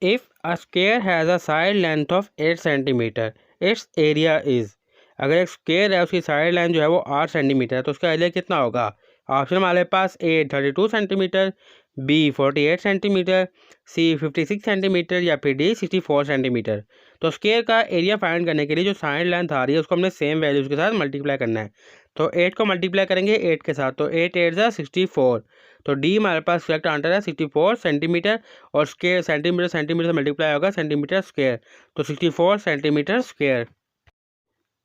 If a square has a side length of 8 centimetre, it's area is, अगर एक स्क्वायर है उसकी साइड लेंथ जो है वो 8 सेंटीमीटर है तो उसका एरिया कितना होगा? ऑप्शन हमारे पास ए 32 सेंटीमीटर, बी 48 सेंटीमीटर, सी 56 सेंटीमीटर या फिर डी 64 सेंटीमीटर। तो स्क्वायर का एरिया फाइंड करने के लिए जो साइड लेंथ आ रही है उसको हमने सेम वैल्यूज़ के साथ मल्टीप्लाई करना है। तो 8 को मल्टीप्लाई करेंगे 8 के साथ, तो 8 8 ज़ा 64। तो डी हमारे पास करेक्ट आंसर है 64 सेंटीमीटर। और स्क्वायर सेंटीमीटर सेंटीमीटर से मल्टीप्लाई होगा सेंटीमीटर स्क्वायर, तो 64 centimetre square.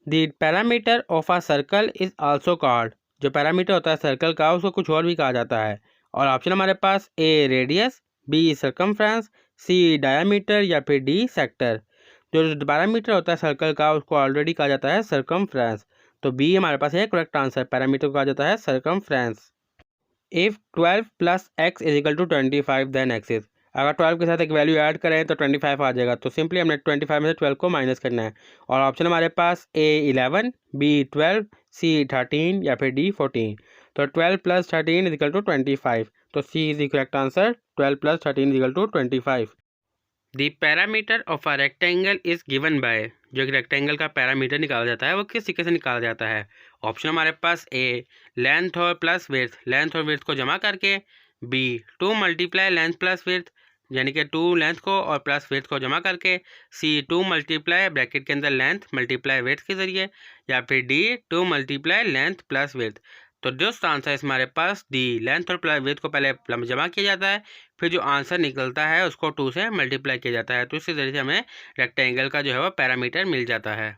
The parameter of a circle is also called, जो पैरामीटर होता है सर्कल का उसको कुछ और भी कहा जाता है। और ऑप्शन हमारे पास ए रेडियस, बी सर्कमफ्रेंस, सी डायामीटर या फिर डी सेक्टर। जो पैरामीटर होता है सर्कल का उसको ऑलरेडी कहा जाता है सर्कमफ्रेंस। तो बी हमारे पास है करेक्ट आंसर, पैरामीटर को कहा जाता है circumference. If 12 plus x is equal to 25 then x is, अगर 12 के साथ एक वैल्यू ऐड करें तो 25 आ जाएगा। तो सिंपली हमने 25 में से 12 को माइनस करना है। और ऑप्शन हमारे पास ए 11, बी 12, सी 13 या फिर डी 14। तो 12 प्लस 13 इज इक्वल टू 25। तो C is the correct answer, 12 plus 13 is equal to 25। The parameter of a rectangle is given by, जो कि रेक्टेंगल का पैरामीटर निकाला जाता है वो किस तरीके से निकाला जाता है? ऑप्शन हमारे पास ए लेंथ और प्लस विड्थ, लेंथ और विड्थ को जमा करके, B 2 multiply length plus width यानी कि 2 लेंथ को और प्लस विड्थ को जमा करके, सी 2 मल्टीप्लाई ब्रैकेट के अंदर लेंथ मल्टीप्लाई विड्थ के ज़रिए, या फिर D 2 multiply length plus width. तो जो आंसर है हमारे पास डी, लेंथ और प्लस विड्थ को पहले जमा किया जाता है, फिर जो आंसर निकलता है उसको 2 से मल्टीप्लाई किया जाता है। तो इसी तरीके से हमें रेक्टेंगल का जो है वो पैरामीटर मिल जाता है।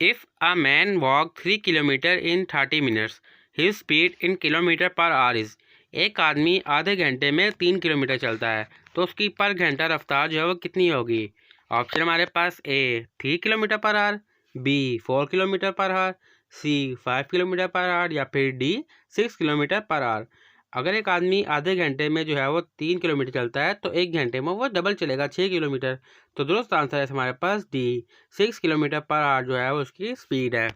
If a man walk 3 kilometre in 30 minutes, his speed in kilometre per our is, एक आदमी आधे घंटे में 3 किलोमीटर चलता है तो उसकी पर घंटा रफ्तार जो है वो कितनी होगी? ऑप्शन हमारे पास A 3 kilometre per hour, B 4 kilometre per hour, C 5 kilometre per hour या फिर डी 6 किलोमीटर पर आवर। अगर एक आदमी आधे घंटे में जो है वो 3 किलोमीटर चलता है तो 1 घंटे में वो डबल चलेगा 6 किलोमीटर। तो दुरुस्त आंसर है हमारे पास डी, 6 किलोमीटर पर आवर जो है वो उसकी स्पीड है।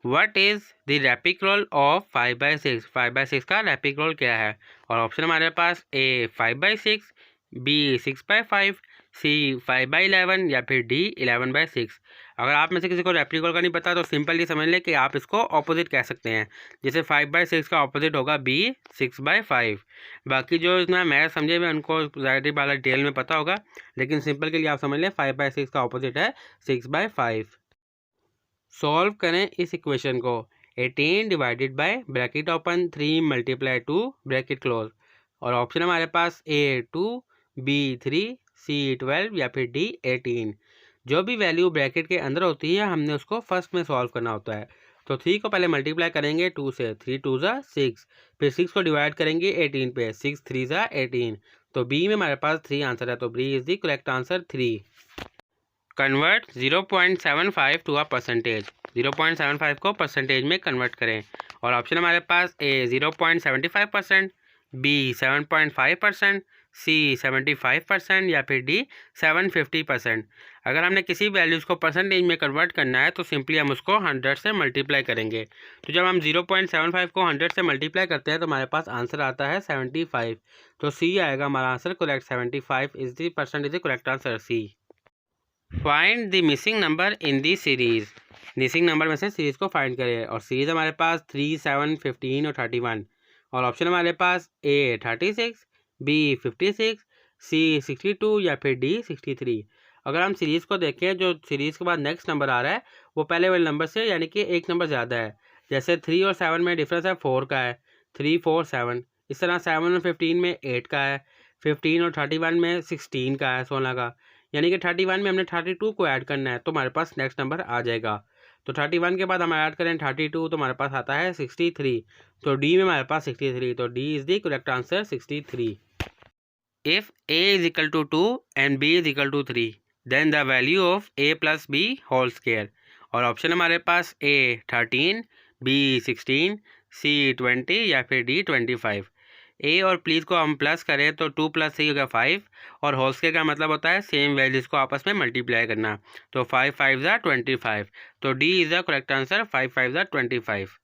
What is the rapid roll of 5/6? 5/6 का रैपिड रोल क्या है? और ऑप्शन हमारे पास ए 5/6, बी 6/5, सी 5/11 या फिर डी 11/6। अगर आप में से किसी को रैपिड रोल का नहीं पता तो सिंपली समझ लें कि आप इसको ऑपोजिट कह सकते हैं। जैसे 5/6 का ऑपोजिट होगा बी 6/5। बाकी जो इतना मैथ समझे हुए उनको ज़्यादा वाला डिटेल में पता होगा, लेकिन सिंपल के लिए आप समझ लें 5/6 का ऑपोजिट है 6/5। सॉल्व करें इस इक्वेशन को। 18 divided by bracket open 3 multiply 2 bracket close. और ऑप्शन हमारे पास A2, B3, C12 या फिर D18। जो भी वैल्यू ब्रैकेट के अंदर होती है हमने उसको फर्स्ट में सॉल्व करना होता है। तो 3 को पहले मल्टीप्लाई करेंगे 2 से, 3 2 ज़ा 6, फिर 6 को डिवाइड करेंगे 18 पे, 6 3 ज़ा 18। तो बी में हमारे पास 3 आंसर है, तो B is the correct answer 3। Convert 0.75 to a percentage. 0.75 को परसेंटेज में कन्वर्ट करें। और ऑप्शन हमारे पास ए 0.75%, बी 7.5%, सी 75% या फिर डी 750%। अगर हमने किसी वैल्यूज़ को परसेंटेज में कन्वर्ट करना है तो सिंपली हम उसको 100 से मल्टीप्लाई करेंगे। तो जब हम 0.75 को 100 से मल्टीप्लाई करते हैं तो हमारे पास आंसर आता है 75। तो सी आएगा हमारा answer correct. 75 is the percent is the correct answer C. Find the missing number in the series. Missing number में से सीरीज़ को फाइंड करें। और सीरीज़ हमारे पास 3, 7, 15 और 31। और ऑप्शन हमारे पास ए 36, बी 56, सी 62 या फिर डी 63। अगर हम सीरीज़ को देखें, जो सीरीज़ के बाद नेक्स्ट नंबर आ रहा है वो पहले वाले नंबर से यानी कि एक नंबर ज़्यादा है। जैसे 3 और 7 में डिफरेंस है 4 का है, 3 4 7। इस तरह 7 और 15 में 8 का है, 15 और 31 में 16 का है, 16 का। यानी कि 31 में हमने 32 को ऐड करना है तो हमारे पास नेक्स्ट नंबर आ जाएगा। तो 31 के बाद हम ऐड करें 32 तो हमारे पास आता है 63। तो डी में हमारे पास 63, तो D is the correct answer 63। If a is equal to 2 and b is equal to 3 then the value of a plus b whole square. और ऑप्शन हमारे पास a 13, b 16, c 20 या फिर d 25। ए और प्लीज़ को हम प्लस करें तो 2 + 3 हो गया 5, और होल स्क्वायर का मतलब होता है सेम वैल्यूज़ को आपस में मल्टीप्लाई करना। तो 5 5 ज़ा 25। तो D is the correct answer 5 5 ज़ा 25।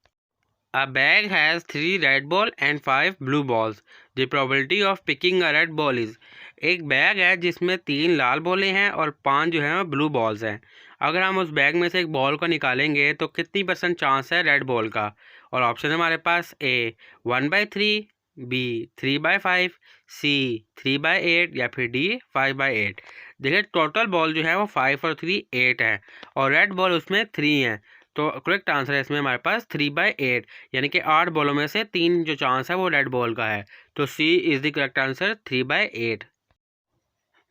A bag has 3 red ball and 5 blue balls. The probability of picking a red ball is। एक बैग है जिसमें 3 लाल बॉलें हैं और 5 जो है वो ब्लू बॉल्स हैं। अगर हम उस बैग में से एक बॉल को निकालेंगे तो कितनी % चांस है रेड बॉल का। और ऑप्शन है हमारे पास ए 1/3, बी 3/5, सी 3/8 या फिर डी 5/8। देखिए टोटल बॉल जो है वो 5 और 3 8 है और रेड बॉल उसमें 3 है। तो करेक्ट आंसर है इसमें हमारे पास 3/8, यानी कि 8 बॉलों में से 3 जो चांस है वो रेड बॉल का है। तो C is the correct answer 3/8।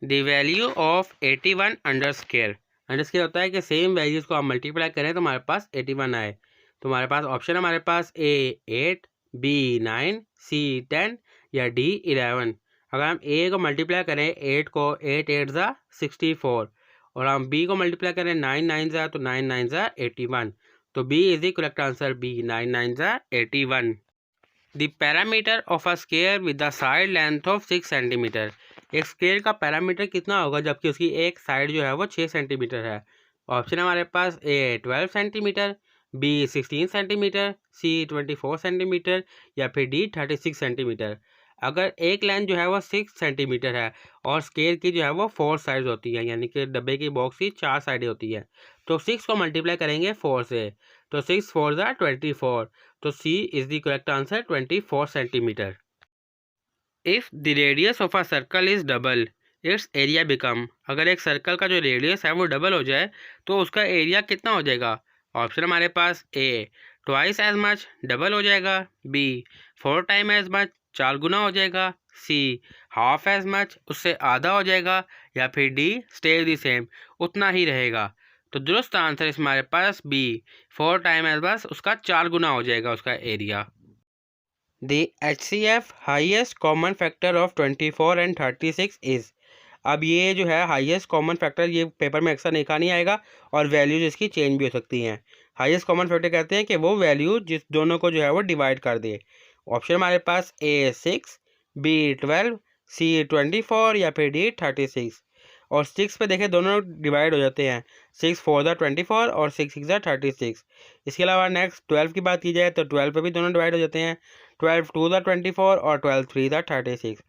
The value of 81 under square. Under square होता है कि सेम वैल्यूज़ को हम मल्टीप्लाई करें तो हमारे पास 81 आए। तो हमारे पास ऑप्शन हमारे पास ए 8, बी 9, सी 10 या डी 11। अगर हम ए को मल्टीप्लाई करें 8 को, 8 8 ज़ा 64, और हम बी को मल्टीप्लाई करें 9 9 ज़ा तो 9 9 ज़ा 81। तो B is the correct answer B 9 9 ज़ा 81। The parameter of a square with the side length of 6 centimetre. एक स्क्वायर का पैरामीटर कितना होगा जबकि उसकी एक साइड जो है वो 6 सेंटीमीटर है। ऑप्शन हमारे पास ए 12 सेंटीमीटर, बी 16 सेंटीमीटर, सी 24 सेंटीमीटर या फिर डी 36 सेंटीमीटर। अगर एक लाइन जो है वो 6 सेंटीमीटर है और स्केल की जो है वो 4 साइड होती है, यानी कि डब्बे की बॉक्स की 4 साइडें होती है, तो 6 को मल्टीप्लाई करेंगे 4 से, तो 6 4 ज़ा 24। तो C is the correct answer 24 centimetre. If the radius of a circle is double its area become. अगर एक सर्कल का जो रेडियस है वो डबल हो जाए तो उसका एरिया कितना हो जाएगा। ऑप्शन हमारे पास ए 2 एज मच, डबल हो जाएगा, बी 4 टाइम एज मच, 4 गुना हो जाएगा, सी हाफ एज मच, उससे आधा हो जाएगा, या फिर डी स्टे द सेम, उतना ही रहेगा। तो दुरुस्त आंसर इस हमारे पास बी 4 टाइम एज मच, उसका 4 गुना हो जाएगा उसका area. The HCF highest common factor of 24 and 36 is. अब ये जो है हाईएस्ट कॉमन फैक्टर, ये पेपर में अक्सर लिखा नहीं आएगा और वैल्यूज इसकी चेंज भी हो सकती हैं। हाईएस्ट कॉमन फैक्टर कहते हैं कि वो वैल्यू जिस दोनों को जो है वो डिवाइड कर दे। ऑप्शन हमारे पास ए 6, बी 12, सी 24 या फिर डी 36। और 6 पे देखें दोनों डिवाइड हो जाते हैं, 6 4 ज़ा 24 और 6 6 ज़ा 36। इसके अलावा नेक्स्ट 12 की बात की जाए तो 12 पे भी दोनों डिवाइड हो जाते हैं, 12 2 ज़ा 24 और 12 3 ज़ा 36।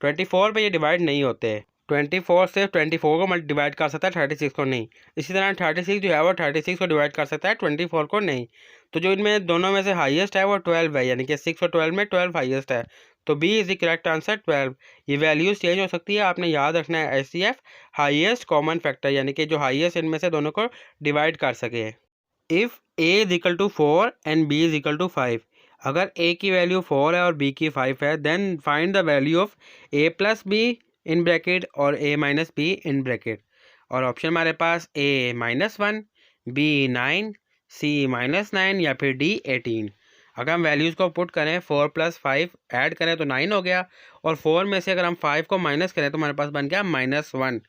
24 पे ये डिवाइड नहीं होते, 24 से 24 को डिवाइड कर सकता है, 36 को नहीं। इसी तरह 36 जो है वो 36 को डिवाइड कर सकता है, 24 को नहीं। तो जो इनमें दोनों में से हाईएस्ट है वो 12 है, यानी कि 6 और 12 में 12 हाईएस्ट है। तो B is the correct answer 12। ये वैल्यूज चेंज हो सकती है, आपने याद रखना है HCF हाईएस्ट कॉमन फैक्टर, यानी कि जो हाईएस्ट इनमें से दोनों को डिवाइड कर सके। If A is equal to 4 and B is equal to 5। अगर a की वैल्यू 4 है और b की 5 है, then find the value of a plus B in bracket और a minus B in bracket. और ऑप्शन हमारे पास a -1, b 9, c -9 या फिर d 18। अगर हम वैल्यूज़ को पुट करें 4 + 5 ऐड करें तो 9 हो गया, और 4 में से अगर हम 5 को माइनस करें तो हमारे पास बन गया -1।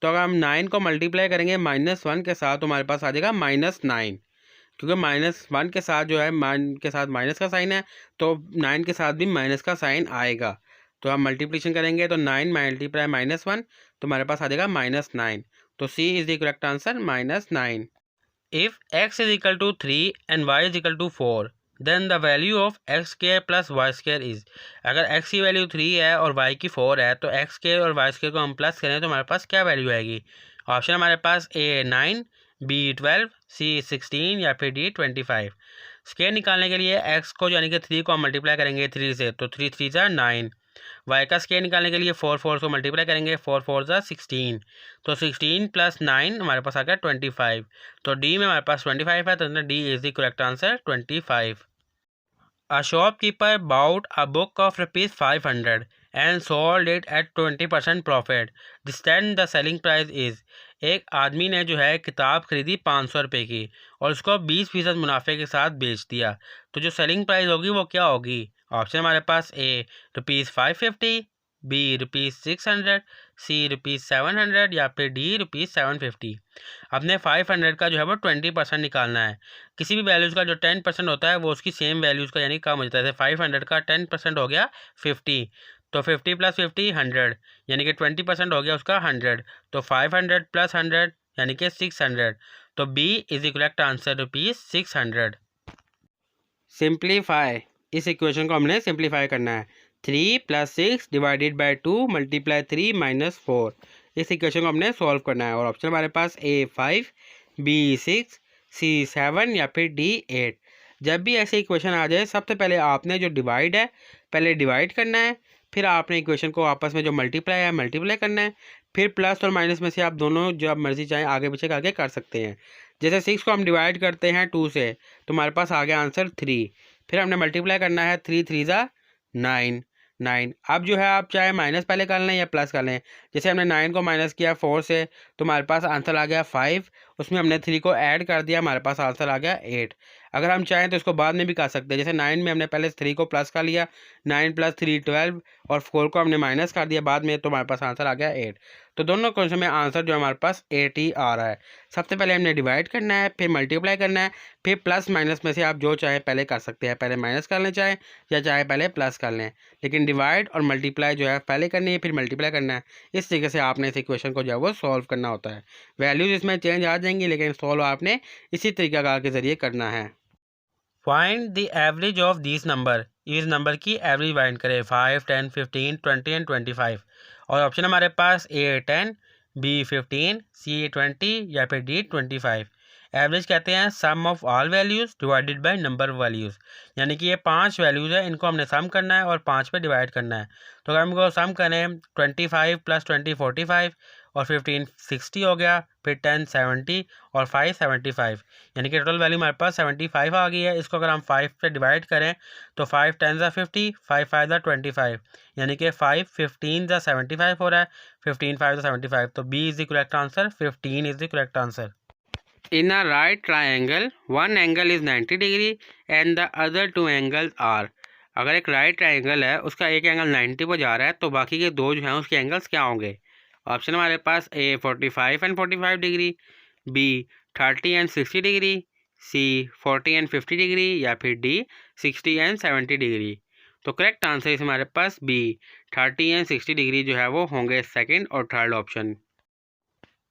तो अगर हम 9 को मल्टीप्लाई करेंगे -1 के साथ तो हमारे पास आ जाएगा -9, क्योंकि -1 के साथ जो है मान के साथ माइनस का साइन है, तो 9 के साथ भी माइनस का साइन आएगा। तो हम मल्टीप्लिकेशन करेंगे तो 9 मल्टीप्लाई -1 तो हमारे पास आ जाएगा -9। तो C is the correct answer -9। If x is equal to 3 and y is equal to 4 then the value of x square plus y square is. अगर x की वैल्यू 3 है और y की 4 है तो एक्स स्क्र और वाई स्क्र को हम प्लस करें तो हमारे पास क्या वैल्यू आएगी। ऑप्शन हमारे पास a 9, b 12, c 16 या फिर d 25। स्क्र निकालने के लिए x को यानी कि 3 को हम मल्टीप्लाई करेंगे 3 से, तो 3 3 ज़ा 9। y का स्क्र निकालने के लिए 4 4 को मल्टीप्लाई करेंगे 4 4 ज़ा 16, तो 16 + 9 हमारे पास आ गया 25। तो डी में हमारे पास 25 है, तो D is the correct answer 25। A shopkeeper bought a book of ₹500 and sold it at 20% profit. Then the selling price is। एक आदमी ने जो है किताब खरीदी 500 रुपये की और उसको 20% मुनाफे के साथ बेच दिया, तो जो सेलिंग प्राइस होगी वो क्या होगी। ऑप्शन हमारे पास ए ₹550, बी ₹600, सी ₹700 या फिर डी ₹750। अपने 500 का जो है वो 20% निकालना है। किसी भी वैल्यूज़ का जो 10% होता है वो उसकी सेम वैल्यूज़ का यानी कम हो जाता है। जैसे 500 का 10% हो गया 50, तो 50 + 50 100 यानी कि 20% हो गया उसका 100, तो 500 + 100 यानी कि 600। तो B is the correct answer ₹600। Simplify, इस इक्वेशन को हमने सिंप्लीफाई करना है। 3 + 6 डिवाइडेड बाई 2 मल्टीप्लाई 3 - 4, इस इक्वेशन को हमने सॉल्व करना है। और ऑप्शन हमारे पास a 5, b 6, c 7 या फिर d 8। जब भी ऐसे इक्वेशन आ जाए सबसे पहले आपने जो डिवाइड है पहले डिवाइड करना है, फिर आपने इक्वेशन को आपस में जो मल्टीप्लाई है मल्टीप्लाई करना है, फिर प्लस और माइनस में से आप दोनों जो आप मर्जी चाहें आगे पीछे करके कर सकते हैं। जैसे 6 को हम डिवाइड करते हैं 2 से तो हमारे पास आ गया आंसर 3, फिर हमने मल्टीप्लाई करना है 3 3 ज़ा 9 9। अब जो है आप चाहे माइनस पहले कर लें या प्लस कर लें। जैसे हमने 9 को माइनस किया 4 से तो हमारे पास आंसर आ गया 5, उसमें हमने 3 को ऐड कर दिया, हमारे पास आंसर आ गया 8। अगर हम चाहें तो इसको बाद में भी कर सकते हैं। जैसे 9 में हमने पहले 3 को प्लस कर लिया, 9 + 3 12 और 4 को हमने माइनस कर दिया बाद में, तो हमारे पास आंसर आ गया 8। तो दोनों क्वेश्चन में आंसर जो हमारे पास 8 ही आ रहा है। सबसे पहले हमने डिवाइड करना है, फिर मल्टीप्लाई करना है, फिर प्लस माइनस में से आप जो चाहे पहले कर सकते हैं। पहले माइनस कर लें चाहे या चाहे पहले प्लस कर लें, लेकिन डिवाइड और मल्टीप्लाई जो है पहले करनी है फिर मल्टीप्लाई करना है। इस तरीके से आपने इस इक्वेशन को जो है वो सॉल्व करना होता है। वैल्यूज़ इसमें चेंज आ जाएंगी लेकिन सॉल्व आपने इसी तरीक़ाकार के ज़रिए करना है। Find the average of this number, इस नंबर की एवरेज फाइंड करें 5, 10, 15, 20 एंड 25। और ऑप्शन हमारे पास ए 10, बी 15, सी 20 या फिर डी 25। एवरेज कहते हैं sum of all values divided by number values, यानी कि ये 5 वैल्यूज़ है, इनको हमने सम करना है और 5 पे डिवाइड करना है। तो अगर हमको सम करें 25 + 20 45 और 15 60 हो गया, फिर 10 70 और 5 75, यानी कि टोटल वैल्यू हमारे पास 75 आ गई है। इसको अगर हम 5 पे डिवाइड करें तो 5 10 ज़ा 50, 5 5 ज़ा 25, यानी कि 5 15 ज़ा 75 हो रहा है, 15 5 ज़ा 75। तो B is the correct answer, 15 is the correct answer. In a right triangle, one angle is 90 degree and the other two angles are। अगर एक राइट ट्राइंगल है उसका एक एंगल 90 पर जा रहा है तो बाकी के दो जो हैं उसके एंगल्स क्या होंगे। ऑप्शन हमारे पास A 45 and 45 degree, B 30 and 60 degree, C 40 and 50 degree या फिर डी 60 एंड 70 डिग्री। तो करेक्ट आंसर इस हमारे पास बी 30 एंड 60 डिग्री जो है वो होंगे सेकंड और third option.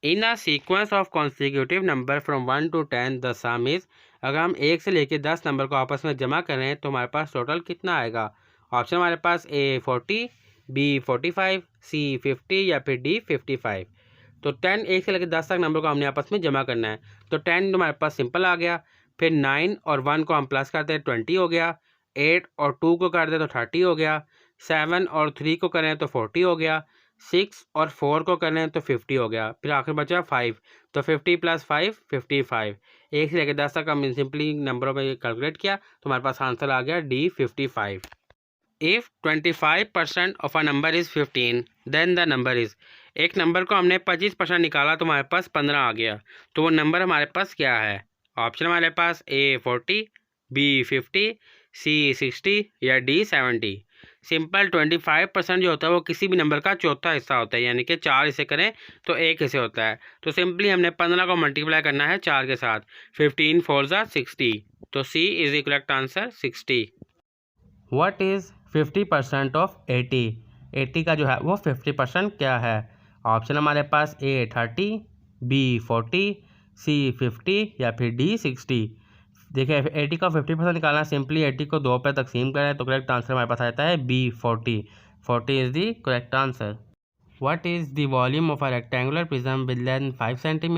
In a sequence of consecutive number from 1 to 10 the some is. अगर हम 1 से लेकर 10 नंबर को आपस में जमा करें तो हमारे पास टोटल कितना आएगा। ऑप्शन हमारे पास ए 40, बी 45, सी 50 या फिर डी 55। तो 10 1 से लेकर 10 तक नंबर को हमने आपस में जमा करना है। तो 10 हमारे पास सिंपल आ गया, फिर 9 और 1 को हम प्लस करते हैं 20 हो गया, 8 और 2 को कर दें तो 30 हो गया, 7 और 3 को करें तो 40 हो गया, 6 और 4 को करें तो 50 हो गया, फिर आखिर बचा 5, तो 50 + 5 55। 1 से लेकर 10 तक हम सिंपली नंबरों में कैलकुलेट किया तो हमारे पास आंसर आ गया D 55। If 25% of a number is 15 then the number is. एक नंबर को हमने 25% निकाला तो हमारे पास 15 आ गया, तो वो नंबर हमारे पास क्या है? ऑप्शन हमारे पास A 40, B 50, C 60 या D 70। सिंपल 25% जो होता है वो किसी भी नंबर का चौथा हिस्सा होता है, यानी कि 4 हिस्से करें तो 1 हिस्से होता है। तो सिंपली हमने 15 को मल्टीप्लाई करना है 4 के साथ। 15 4 ज़ा 60, तो C is the correct answer 60। What is 50% of 80? 80 का जो है वो 50% क्या है? ऑप्शन हमारे पास A 30, B 40, C 50 या फिर D 60। देखिए 80 का 50% निकालना, सिंपली 80 को 2 पे तकसीम करें तो करेक्ट आंसर हमारे पास आता है B 40। 40 is the correct answer. What is the volume of a rectangular prism with length 5 cm,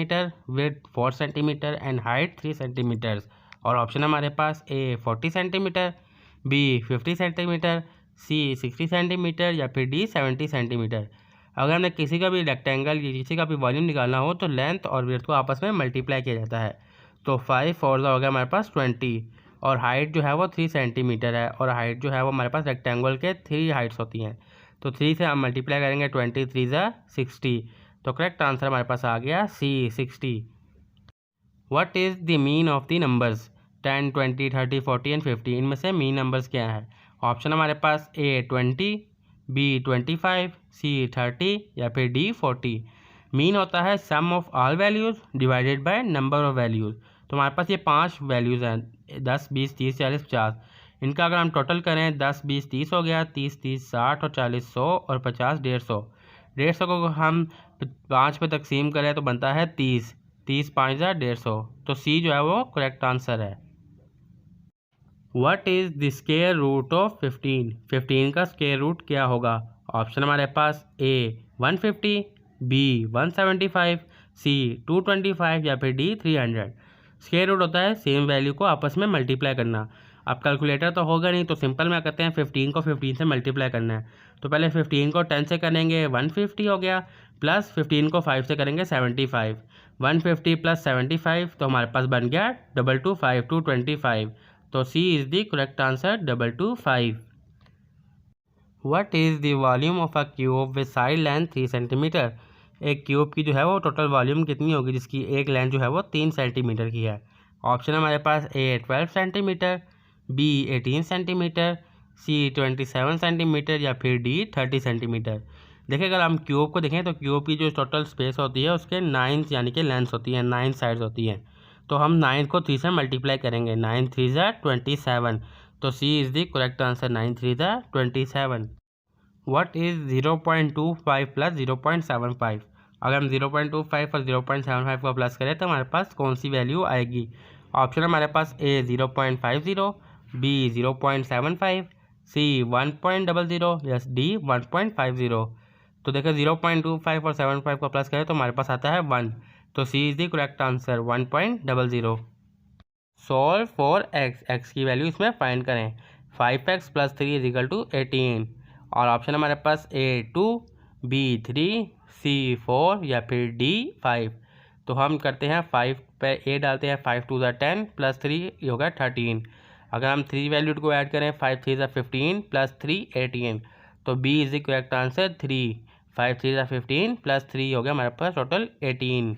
width 4 cm and height 3 cm? और ऑप्शन हमारे पास A 40 cm, B 50 cm, C 60 cm या फिर D 70 cm। अगर हमें किसी का भी रेक्टेंगल या किसी का भी वॉल्यूम निकालना हो तो लेंथ और विड्थ को आपस में मल्टीप्लाई किया जाता है। तो 5 4 हो गया हमारे पास 20, और हाइट जो है वो 3 सेंटीमीटर है, और हाइट जो है वो हमारे पास रेक्टेंगल के 3 हाइट्स होती हैं। तो 3 से हम मल्टीप्लाई करेंगे 20 3 ज़ा 60, तो करेक्ट आंसर हमारे पास आ गया C 60। What is the mean of the numbers 10 20 30 40 and 50? इनमें से मीन नंबर्स क्या है? ऑप्शन हमारे पास A 20, B 25, C 30 या फिर D 40। मीन होता है sum of all values divided by number of values. तो हमारे पास ये 5 वैल्यूज़ हैं, 10 20 30 40 50। इनका अगर हम टोटल करें 10 20 30 हो गया, 30 30 60 और 40 100 और 50 150। 150 को हम 5 पे तकसीम करें तो बनता है 30, 30 5 ज़ा 150। तो C जो है वो करेक्ट आंसर है। What is the square root of 15? 15 का स्क्वायर रूट क्या होगा? ऑप्शन हमारे पास A 150, B 175, C 225 या फिर D 300। स्क्वायर रूट होता है सेम वैल्यू को आपस में मल्टीप्लाई करना। अब कैलकुलेटर तो होगा नहीं, तो सिंपल में कहते हैं 15 को 15 से मल्टीप्लाई करना है। तो पहले 15 को 10 से करेंगे 150 हो गया, प्लस 15 को 5 से करेंगे 75। 150 + 75 तो हमारे पास बन गया 225 225। तो C is the correct answer 225। What is the volume of a cube with side length 3 centimetre? एक क्यूब की जो है वो टोटल वॉल्यूम कितनी होगी जिसकी एक लेंथ जो है वो 3 सेंटीमीटर की है? ऑप्शन हमारे पास A 12 centimetre, B 18 centimetre, C 27 centimetre या फिर D 30 सेंटीमीटर। देखिए अगर हम क्यूब को देखें तो क्यूब की जो टोटल स्पेस होती है उसके 9 यानी कि लेंथ होती है, 9 साइड्स होती हैं। तो हम 9 को 3 से मल्टीप्लाई करेंगे, 9 3 ज़ा 27। तो C is the correct answer 9 3 ज़ा 27। What is 0.25 + 0.75? अगर हम 0.25 और 0.75 को प्लस करें तो हमारे पास कौन सी वैल्यू आएगी? ऑप्शन हमारे पास A 0.50, B 0.75, C 1.00 या D 1.50। तो देखो 0.25 और 75 को प्लस करें तो हमारे पास आता है 1। तो C is the correct answer 1.00। Solve for x की वैल्यू इसमें फाइंड करें। 5x + 3 = 18, और ऑप्शन हमारे पास A 2, B 3, C 4 या फिर D 5। तो हम करते हैं 5 पे A डालते हैं, 5 2 ज़ा 10 + 3 ये होगा 13। अगर हम 3 वैल्यू को ऐड करें 5 3 ज़ा 15 + 3 18। तो B is the correct answer 3। 5 3 ज़ा 15 + 3 हो गया हमारे पास total 18।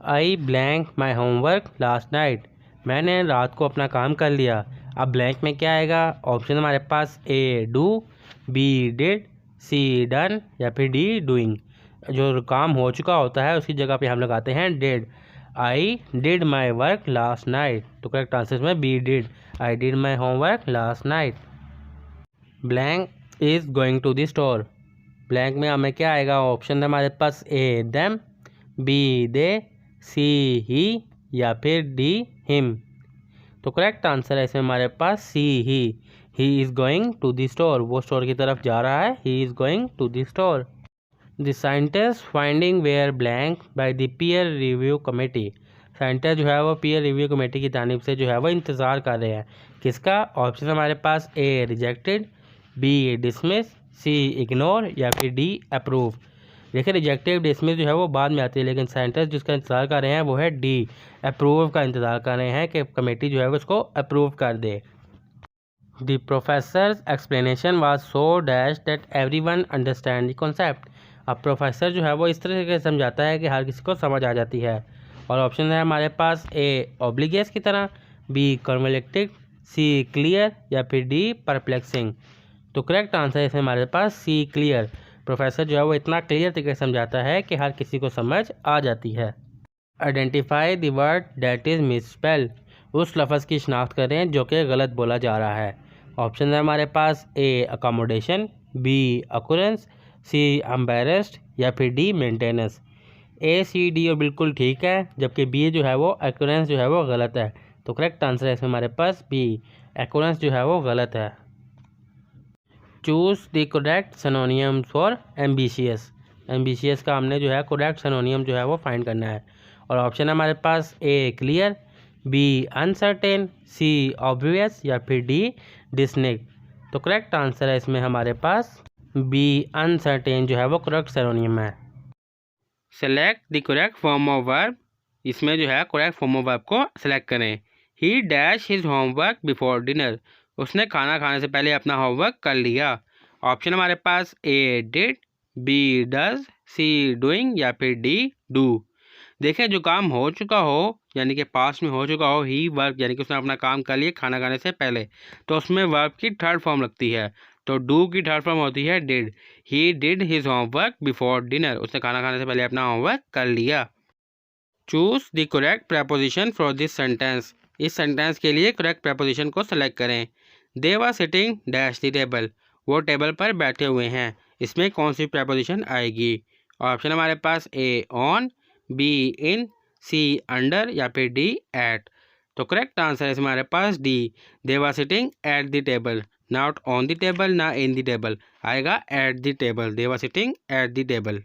I blank my homework last night. मैंने रात को अपना काम कर लिया। अब ब्लैंक में क्या आएगा? ऑप्शन हमारे पास A do, B did, C done या फिर D डूइंग। जो काम हो चुका होता है उसकी जगह पे हम लगाते हैं did. I did my work last night, तो करेक्ट आंसर में B did. I did my homework last night. Blank is going to the store. Blank में हमें क्या आएगा? ऑप्शन हमारे पास A them, B they, C he या फिर D हिम। तो करेक्ट आंसर है इसमें हमारे पास C he is going to the store, वो स्टोर की तरफ जा रहा है। He is going to the store. The scientist finding where blank by the peer review committee. Scientist जो है वो पीयर रिव्यू कमेटी की जानिब से जो है वो इंतज़ार कर रहे हैं किसका? ऑप्शन हमारे पास A rejected, B dismiss, C ignore या फिर डी अप्रूव। देखिए रिजेक्टिव डिसमिस जो है वो बाद में आती है, लेकिन साइंटिस्ट जिसका इंतज़ार कर रहे हैं वो है डी अप्रूव का इंतज़ार कर रहे हैं कि कमेटी जो है वो इसको अप्रूव कर दे। The professor's explanation was so dash that everyone understand the concept. अब प्रोफेसर जो है वो इस तरह से समझाता है कि हर किसी को समझ आ जाती है। और ऑप्शन है हमारे पास ए ऑब्लिगियस की तरह, बी कॉन्वलेक्टिव, सी क्लियर या फिर डी परप्लेक्सिंग। तो करेक्ट आंसर है इसमें हमारे पास सी क्लियर। प्रोफेसर जो है वो इतना क्लियर तरीके से समझाता है कि हर किसी को समझ आ जाती है। Identify the word that is misspell. उस लफ्ज़ की शिनाख्त करें जो कि गलत बोला जा रहा है। ऑप्शन है हमारे पास ए अकोमोडेशन, बी अकुरेंस, सी एम्बेरस्ड या फिर डी मेंटेनेंस। ए सी डी और बिल्कुल ठीक है, जबकि बी जो है वो अकुरेंस जो है वो गलत है। तो करेक्ट आंसर है इसमें हमारे पास बी अकुरेंस जो है वो गलत है। Choose the correct सिनोनियम for ambitious. Ambitious का हमने जो है करेक्ट सिनोनियम जो है वो फाइंड करना है। और ऑप्शन है हमारे पास ए क्लियर, बी अनसर्टेन, सी ऑब्वियस या फिर डी डिस्टिंक्ट। तो करेक्ट आंसर है इसमें हमारे पास बी अनसर्टेन जो है वो करेक्ट सिनोनियम है। Select the correct form of verb. इसमें जो है करेक्ट फॉर्म ऑफ वर्ब को सेलेक्ट करें। ही dash his homework before dinner. उसने खाना खाने से पहले अपना होमवर्क कर लिया। ऑप्शन हमारे पास A did, B does, C doing या फिर डी डू। देखें जो काम हो चुका हो यानी कि पास्ट में हो चुका हो, ही वर्क यानी कि उसने अपना काम कर लिया खाना खाने से पहले, तो उसमें वर्ब की थर्ड फॉर्म लगती है। तो डू की थर्ड फॉर्म होती है did. He did his homework before dinner. उसने खाना खाने से पहले अपना होमवर्क कर लिया। Choose the correct preposition for this sentence. इस सेंटेंस के लिए करेक्ट प्रपोजिशन को सेलेक्ट करें। They were sitting dash the table. वो टेबल पर बैठे हुए हैं। इसमें कौन सी प्रपोजिशन आएगी? ऑप्शन हमारे पास A on, B in, C under या फिर डी एट। तो करेक्ट आंसर है हमारे पास D they were sitting at the table. Not on the table ना इन द टेबल, आएगा at the table. They were sitting at the table.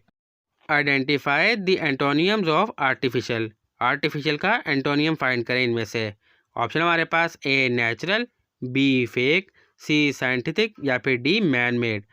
Identify the antonyms of artificial. Artificial का antonym find करें इनमें से। Option हमारे पास A natural, B fake, C scientific या फिर डी मैन मेड।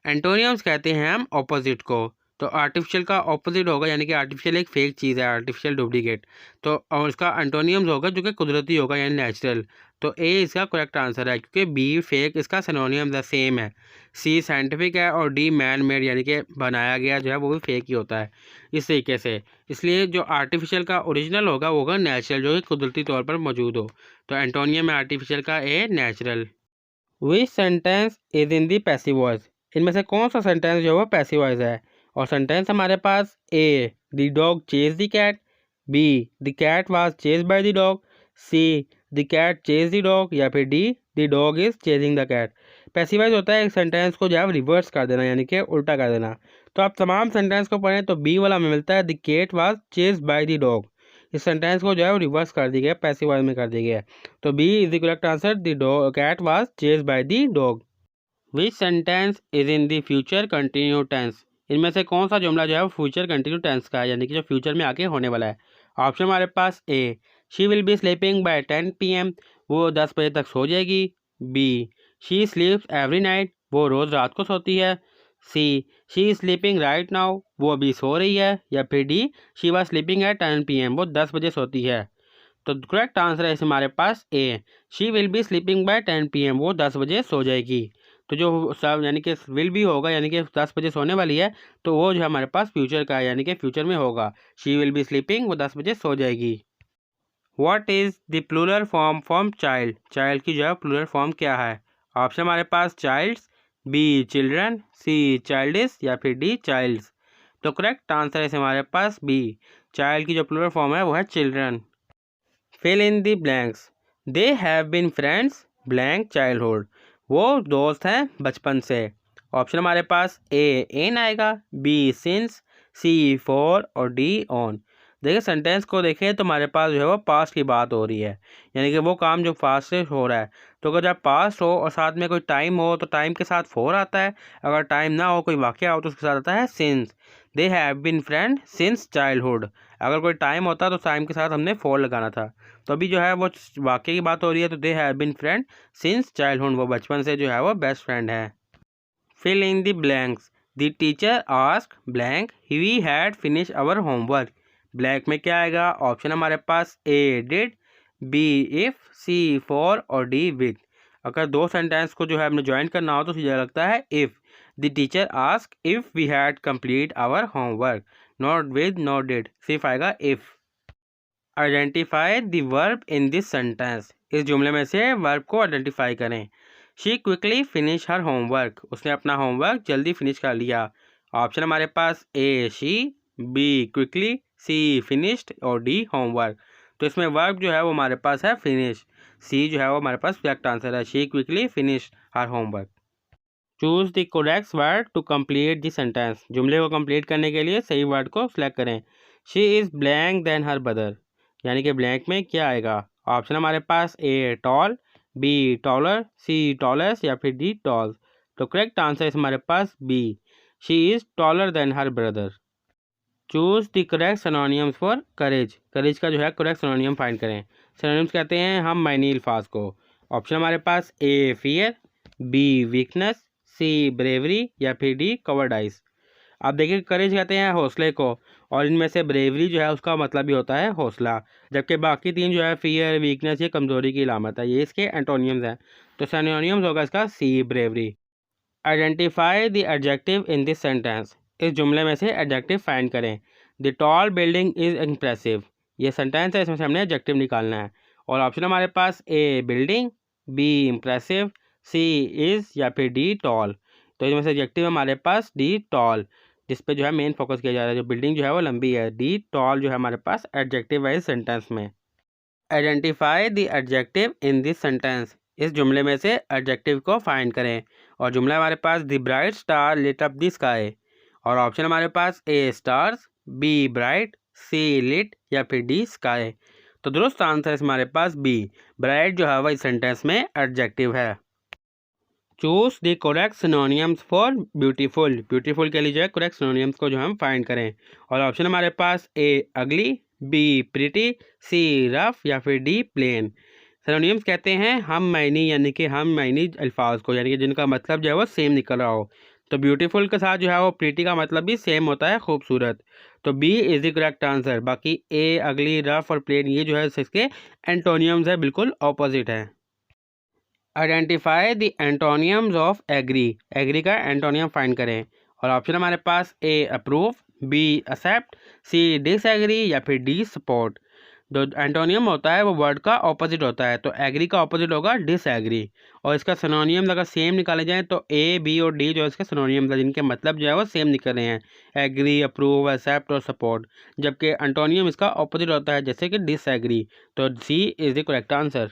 एंटोनियम्स कहते हैं हम ऑपोजिट को। तो आर्टिफिशियल का ऑपोजिट होगा यानी कि आर्टिफिशियल एक फेक चीज़ है, आर्टिफिशियल डुप्लीकेट। तो और उसका एंटोनियम्स होगा जो कि कुदरती होगा यानी नेचुरल। तो ए इसका करेक्ट आंसर है, क्योंकि बी फेक इसका सिनोनियम द सेम है। सी साइंटिफिक है और डी मैन मेड यानी कि बनाया गया जो है वो भी फेक ही होता है इस तरीके से। इसलिए जो आर्टिफिशियल का ओरिजिनल होगा वो होगा नेचुरल, जो कि कुदरती तौर पर मौजूद हो। तो एंटोनियम है आर्टिफिशियल का a natural. Which sentence is in the passive voice. इनमें से कौन सा सेंटेंस जो है वो पैसिव वॉइस है? और सेंटेंस हमारे पास A the dog chase the cat, B the cat was chase by the dog, C the cat chase the dog या फिर D the dog is chasing the cat. Passivise होता है एक sentence को जो है रिवर्स कर देना यानी कि उल्टा कर देना। तो आप तमाम सेंटेंस को पढ़ें तो बी वाला हमें मिलता है the cat was chase by the dog. इस सेंटेंस को जो है वो रिवर्स कर दी गया, पैसिव वॉइस में कर दिया गया। तो B is the correct answer, the cat was chase by the dog. Which sentence is in the future continue tense. इनमें से कौन सा जुमला जो है वो फ्यूचर कंटिन्यू टेंस का है यानी कि जो फ्यूचर में आगे होने वाला है? ऑप्शन हमारे पास A she will be sleeping by 10 PM, वो 10 बजे तक सो जाएगी। B she sleeps every night, वो रोज़ रात को सोती है। C she is sleeping right now, वो अभी सो रही है। या फिर D she was sleeping at 10 PM, वो 10 बजे सोती है। तो करेक्ट आंसर है हमारे पास A she will be sleeping by 10 PM, वो 10 बजे सो जाएगी। तो जो सब यानी कि विल भी होगा यानी कि 10 बजे सोने वाली है, तो वो जो हमारे पास फ्यूचर का है यानी कि फ्यूचर में होगा। शी विल बी स्लीपिंग, वो 10 बजे सो जाएगी। What is the plural form from child. Child की जो है प्लूरल फॉर्म क्या है? ऑप्शन हमारे पास childs, B children, C childes या फिर डी चाइल्ड्स। तो करेक्ट आंसर है हमारे पास बी चाइल्ड की जो प्लूरल फॉर्म है वो है children. Fill in the blanks. They have been friends blank childhood, वो दोस्त हैं बचपन से। ऑप्शन हमारे पास ए इन आएगा, बी सिंस, सी फॉर और डी ऑन। देखिए सेंटेंस को देखें तो हमारे पास जो है वो पास्ट की बात हो रही है यानी कि वो काम जो फास्ट से हो रहा है। तो अगर जब पास्ट हो और साथ में कोई टाइम हो तो टाइम के साथ फॉर आता है। अगर टाइम ना हो कोई वाक़या हो तो उसके साथ आता है since. They have been friend since childhood. अगर कोई टाइम होता तो टाइम के साथ हमने फॉर लगाना था। तो अभी जो है वो वाक़ये की बात हो रही है, तो they have been friend since childhood, वो बचपन से जो है वो बेस्ट फ्रेंड है। Fill in the blanks. The teacher ask blank we had finish our homework. Blank में क्या आएगा? ऑप्शन हमारे पास A did, B if, C for और डी विद। अगर दो सेंटेंस को जो है हमने ज्वाइन करना हो तो सीधा लगता है if. The teacher ask if we had complete our homework, not with not did, सिर्फ आएगा if. Identify the verb in this sentence. इस जुमले में से वर्ब को आइडेंटिफाई करें। She quickly finish her homework. उसने अपना होमवर्क जल्दी फिनिश कर लिया। ऑप्शन हमारे पास A she, B quickly, C finished और डी होमवर्क। तो इसमें वर्ब जो है वो हमारे पास है फिनिश। सी जो है वो हमारे पास करेक्ट आंसर है। She quickly finish her homework. Choose the correct word to complete the sentence. जुमले को कंप्लीट करने के लिए सही वर्ड को सिलेक्ट करें। She is blank than her brother, यानी कि ब्लैंक में क्या आएगा? ऑप्शन हमारे पास A tall, B taller, C tallest या फिर डी टॉल। तो करेक्ट आंसर है हमारे पास B, she is taller than her brother. Choose the correct synonyms for courage. Courage का जो है करेक्ट सिनोनियम फाइंड करें। सिनोनियम्स कहते हैं हम मायनी अल्फाज को। ऑप्शन हमारे पास A fear, B weakness, C bravery या फिर डी कवर्डाइज। आप देखिए करेज कहते हैं हौसले को, और इनमें से ब्रेवरी जो है उसका मतलब भी होता है हौसला, जबकि बाकी तीन जो है फियर, वीकनेस, ये कमज़ोरी की इलामत है। ये इसके एंटोनियम्स हैं। तो सिनोनियम्स होगा इसका C bravery. Identify the adjective in this sentence. इस जुमले में से एडजेक्टिव फाइंड करें। The tall building is impressive. ये सेंटेंस है, इसमें से हमने एडजेक्टिव निकालना है। और ऑप्शन हमारे पास A building, B impressive, C is या फिर डी टॉल। तो इसमें से एडजेक्टिव हमारे पास डी टॉल, जिस पे जो है मेन फोकस किया जा रहा है। जो बिल्डिंग जो है वो लंबी है। डी टॉल जो है हमारे पास एडजेक्टिव है इस सेंटेंस में। Identify the adjective in this sentence. इस जुमले में से एडजेक्टिव को फाइंड करें। और जुमला हमारे पास the bright star lit up the sky. और ऑप्शन हमारे पास A stars, B bright, C lit या फिर डी स्काई। तो दुरुस्त आंसर है हमारे पास बी, ब्राइट जो है वह इस सेंटेंस में एडजेक्टिव है। Choose the correct synonyms for beautiful. Beautiful के लिए जो है करेक्ट सिनोनियम्स को जो हम फाइंड करें। और ऑप्शन हमारे पास ए अगली, बी प्रिटी, सी रफ या फिर डी प्लेन। सिनोनियम्स कहते हैं हम मायनी, यानी कि हम मायनी अल्फाज को, यानी कि जिनका मतलब जो है वो सेम निकल रहा हो। तो ब्यूटीफुल के साथ जो है वो प्रीटी का मतलब भी सेम होता है, खूबसूरत। तो B is the correct answer. बाकी ए अगली, रफ और प्लेन ये जो है इसके एंटोनियम्स है, बिल्कुल ऑपोजिट है। Identify the antonyms of agree. Agree का एंटोनियम फाइंड करें। और ऑप्शन हमारे पास A approve, B accept, C disagree या फिर डी सपोर्ट। जो एंटोनियम होता है वो वर्ड का ऑपोजिट होता है। तो एग्री का ऑपोजिट होगा डिसएग्री। और इसका सिनोनियम अगर सेम निकाले जाएँ तो ए, बी और डी जो है इसके सिनोनियम है, जिनके मतलब जो है वो सेम निकल रहे हैं, एग्री, अप्रूव, एक्सेप्ट और सपोर्ट। जबकि एंटोनियम इसका ऑपोजिट होता है, जैसे कि डिसएग्री। तो C is the correct answer.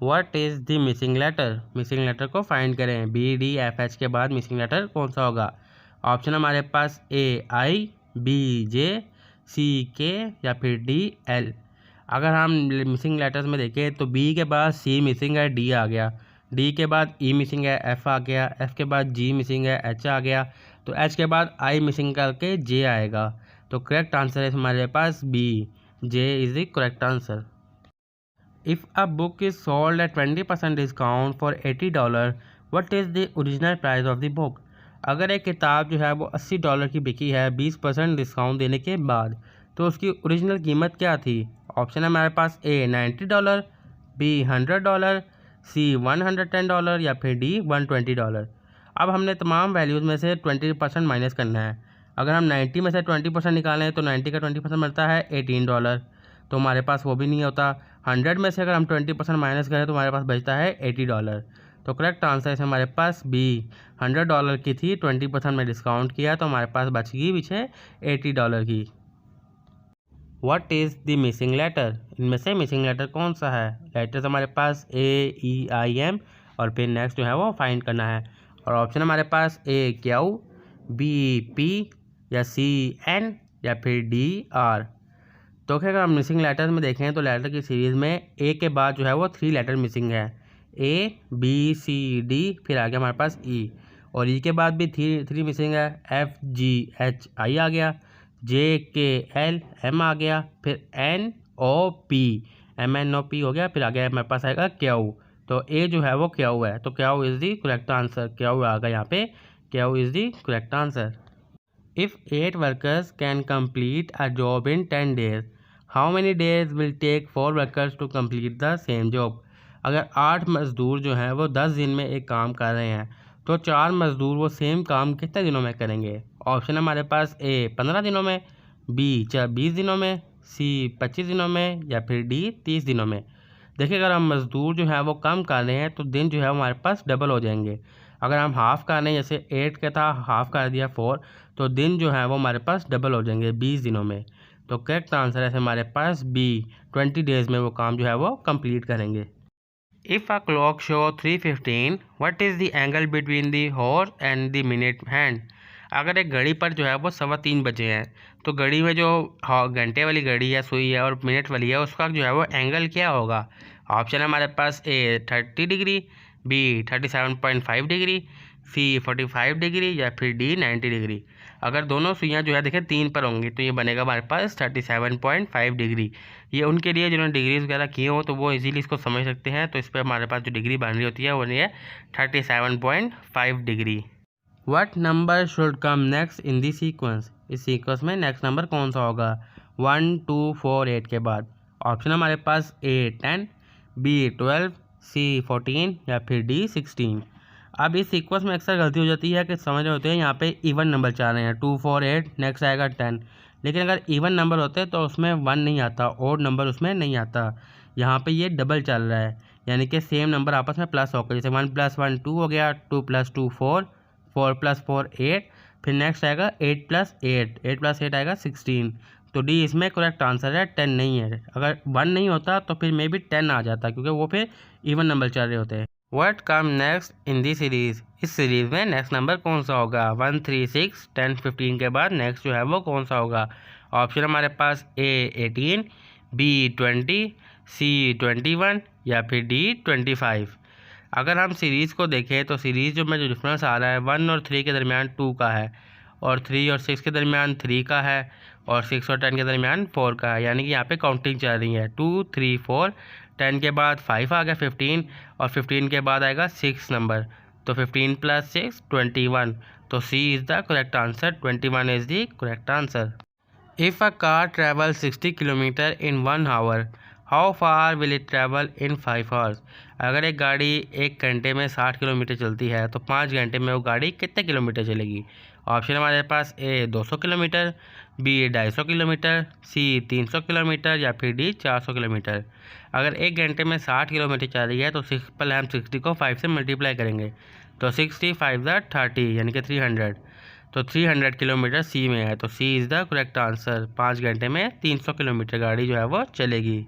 What is the missing letter. Missing letter को फाइंड करें। बी डी एफ एच के बाद मिसिंग लेटर कौन सा होगा? ऑप्शन हमारे पास ए आई, बी जे, सी के या फिर डी एल। अगर हम मिसिंग लेटर्स में देखें तो बी के बाद सी मिसिंग है, डी आ गया। डी के बाद ई मिसिंग है, एफ आ गया। एफ के बाद जी मिसिंग है, एच आ गया। तो एच के बाद आई मिसिंग करके जे आएगा। तो करेक्ट आंसर है हमारे पास B, J is the correct answer. If a book is sold at 20% discount for $80, what is the original price of the book? अगर एक किताब जो है वो $80 की बिकी है 20% डिस्काउंट देने के बाद, तो उसकी ओरिजिनल कीमत क्या थी? ऑप्शन है हमारे पास ए $90, बी $100, सी $110 या फिर डी $120। अब हमने तमाम वैल्यूज़ में से 20% माइनस करना है। अगर हम 90 में से 20% निकालें तो 90 का 20% मिलता है $18। तो हमारे पास वो भी नहीं होता। 100 में से अगर हम 20% माइनस करें तो हमारे पास बचता है $80। तो करेक्ट आंसर है हमारे पास बी, $100 की थी, 20% में डिस्काउंट किया तो हमारे पास बच गई पीछे $80 की। What is the missing letter. इनमें से मिसिंग लेटर कौन सा है? लेटर्स हमारे पास ए, ई, आई, एम और फिर नेक्स्ट जो है वो फाइंड करना है। और ऑप्शन हमारे पास ए क्यू, बी पी या सी एन या फिर डी आर। तो अगर हम मिसिंग लेटर्स में देखें तो लेटर की सीरीज़ में ए के बाद जो है वो 3 लेटर मिसिंग है, ए बी सी डी, फिर आ गया हमारे पास ई। और ई के बाद भी थ्री मिसिंग है, एफ जी एच आई आ गया, जे के एल एम आ गया, फिर N O P M N O P हो गया, फिर आ गया हमारे पास आएगा क्यू। तो ए जो है वो क्याऊ है, तो Q is the correct answer. Q आ गया यहाँ पे, Q is the correct answer. If 8 workers can complete a job in 10 days, how many days will take 4 workers to complete the same job. अगर 8 मज़दूर जो हैं वो 10 दिन में एक काम कर रहे हैं, तो 4 मज़दूर वो सेम काम कितने दिनों में करेंगे। ऑप्शन है हमारे पास ए 15 दिनों में, बी 20 दिनों में, सी 25 दिनों में, या फिर डी 30 दिनों में। देखिए अगर हम मज़दूर जो है वो कम कर रहे हैं तो दिन जो है हमारे पास डबल हो जाएंगे। अगर हम हाफ़ कर रहे हैं, जैसे 8 का था हाफ़ कर दिया 4, तो दिन जो है वो हमारे पास डबल हो जाएंगे 20 दिनों में। तो करेक्ट आंसर है हमारे पास बी, 20 डेज़ में वो काम जो है वो कंप्लीट करेंगे। If a clock show 3:15, what is the angle between the horse and the minute hand. अगर एक घड़ी पर जो है वो 3:15 बजे हैं, तो घड़ी में जो घंटे वाली घड़ी है सुई है और मिनट वाली है, उसका जो है वो एंगल क्या होगा। ऑप्शन है हमारे पास ए 30 डिग्री, बी 37.5 डिग्री, सी 45 डिग्री, या फिर डी 90 डिग्री। अगर दोनों सुइयाँ जो है देखिए 3 पर होंगी तो ये बनेगा हमारे पास 37.5 डिग्री। ये उनके लिए जिन्होंने डिग्रीज वगैरह किए हो तो वो इजीली इसको समझ सकते हैं। तो इस पर हमारे पास जो डिग्री बन रही होती है वो ये 37.5 degree. What number should come next in the sequence. इस सीक्वेंस में नेक्स्ट नंबर कौन सा होगा 1 2 4 8 के बाद। ऑप्शन हमारे पास ए 10, बी 12, सी 14, या फिर डी 16। अब इस सीक्वेंस में अक्सर गलती हो जाती है कि समझ रहे होते हैं यहाँ पे इवन नंबर चाह रहे हैं 2 4 8, नेक्स्ट आएगा 10। लेकिन अगर इवन नंबर होते तो उसमें 1 नहीं आता, ओड नंबर उसमें नहीं आता। यहाँ पे ये डबल चल रहा है, यानी कि सेम नंबर आपस में प्लस होकर, जैसे 1 + 1 2 हो गया, 2 + 2 4, 4 + 4 8, फिर नेक्स्ट आएगा 8 + 8, 8 + 8 आएगा 16। तो डी इसमें करेक्ट आंसर है, 10 नहीं है। अगर 1 नहीं होता तो फिर मे बी 10 आ जाता, क्योंकि वो फिर इवन नंबर चल रहे होते हैं। What come next in the series. इस सीरीज़ में नेक्स्ट नंबर कौन सा होगा 1 3 6 10 15 के बाद नेक्स्ट जो है वो कौन सा होगा। ऑप्शन हमारे पास ए 18, बी 20, सी 21, या फिर डी 25। अगर हम सीरीज़ को देखें तो सीरीज़ में जो डिफरेंस आ रहा है 1 और 3 के दरमियान 2 का है, और 3 और 6 के दरमियान 3 का है, और 6 और 10 के दरमियान 4 का है। यानी कि यहाँ पे काउंटिंग चल रही है 2 3 4, 10 के बाद 5 आ गया 15, और 15 के बाद आएगा 6 नंबर, तो 15 + 6 21। तो C is the correct answer, 21 is the correct answer. If a car travel 60 kilometre in 1 hour, how far will it travel in 5 hours. अगर एक गाड़ी 1 घंटे में 60 किलोमीटर चलती है तो 5 घंटे में वो गाड़ी कितने किलोमीटर चलेगी। ऑप्शन हमारे पास ए 200 किलोमीटर, बी 250 किलोमीटर, सी 300 किलोमीटर, या फिर डी 400 किलोमीटर। अगर 1 घंटे में 60 किलोमीटर चल रही है तो सिंपल हम 60 को 5 से मल्टीप्लाई करेंगे, तो 60 5 30, यानी कि 300। तो 300 किलोमीटर सी में है, तो C is the correct answer. 5 घंटे में 300 किलोमीटर गाड़ी जो है वो चलेगी।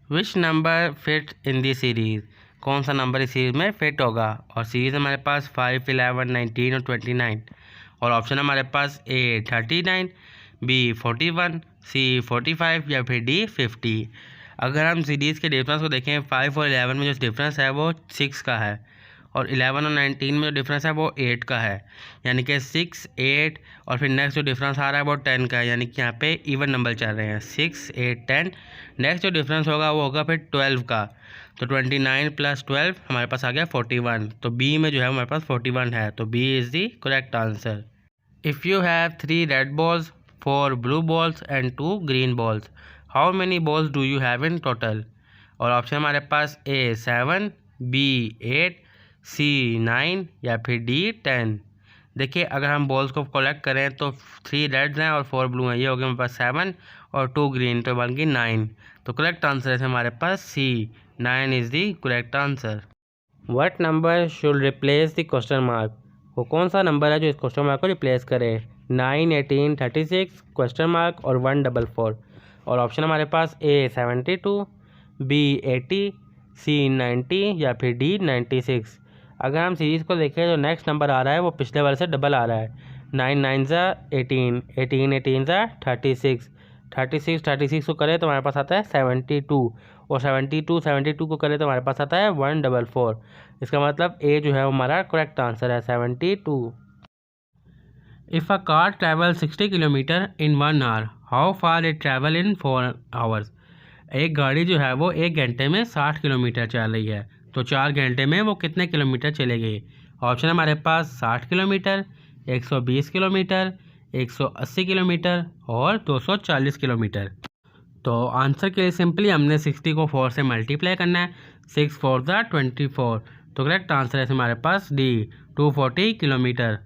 Which number fit in the series. कौन सा नंबर इस सीरीज़ में फिट होगा। और सीरीज़ हमारे पास 5 11 19 और 29। और ऑप्शन हमारे पास ए 39, बी 41, सी 45, या फिर डी 50। अगर हम सीरीज़ के डिफरेंस को देखें 5 और 11 में जो डिफरेंस है वो 6 का है, और 11 और 19 में जो डिफरेंस है वो 8 का है, यानी कि 6 8, और फिर नेक्स्ट जो डिफरेंस आ रहा है वो 10 का है, यानी कि यहाँ पे इवन नंबर चल रहे हैं 6 8 10। नेक्स्ट जो डिफरेंस होगा वो होगा फिर 12 का, तो 29 + 12 हमारे पास आ गया 41। तो बी में जो है हमारे पास 41 है, तो B is the correct answer. If you have 3 red balls, 4 blue balls and 2 green balls, how many balls do you have in total. और ऑप्शन हमारे पास ए 7, बी 8, सी 9, या फिर डी 10। देखिए अगर हम बॉल्स को कलेक्ट करें तो 3 रेड्स हैं और 4 ब्लू हैं, ये हो गया हमारे पास 7, और 2 ग्रीन, तो बन गई 9। तो करेक्ट आंसर है हमारे पास सी, 9 is the correct answer. What number should replace the question mark. वो कौन सा नंबर है जो इस क्वेश्चन मार्क को रिप्लेस करे 9 18 36 क्वेश्चन मार्क और 144। और ऑप्शन हमारे पास ए 72, बी 80, सी 90, या फिर डी 96। अगर हम सीरीज़ को देखें तो नेक्स्ट नंबर आ रहा है वो पिछले वाले से डबल आ रहा है, 9 9 18, 18 18 36, 36 को करें तो हमारे पास आता है 72, और 72 को करें तो हमारे पास आता है 144। इसका मतलब ए जो है वो हमारा करेक्ट आंसर है 72। If a car travel 60 kilometre in 1 hour, how far it travel in 4 hours. एक गाड़ी जो है वो 1 घंटे में 60 किलोमीटर चल रही है, तो 4 घंटे में वो कितने किलोमीटर चलेगी। ऑप्शन हमारे पास 60 किलोमीटर, 120 किलोमीटर, 180 किलोमीटर और 240 किलोमीटर। तो आंसर के लिए सिंपली हमने 60 को 4 से मल्टीप्लाई करना है। 6 4 ज़ा 24। तो करेक्ट आंसर है हमारे पास डी 240 किलोमीटर।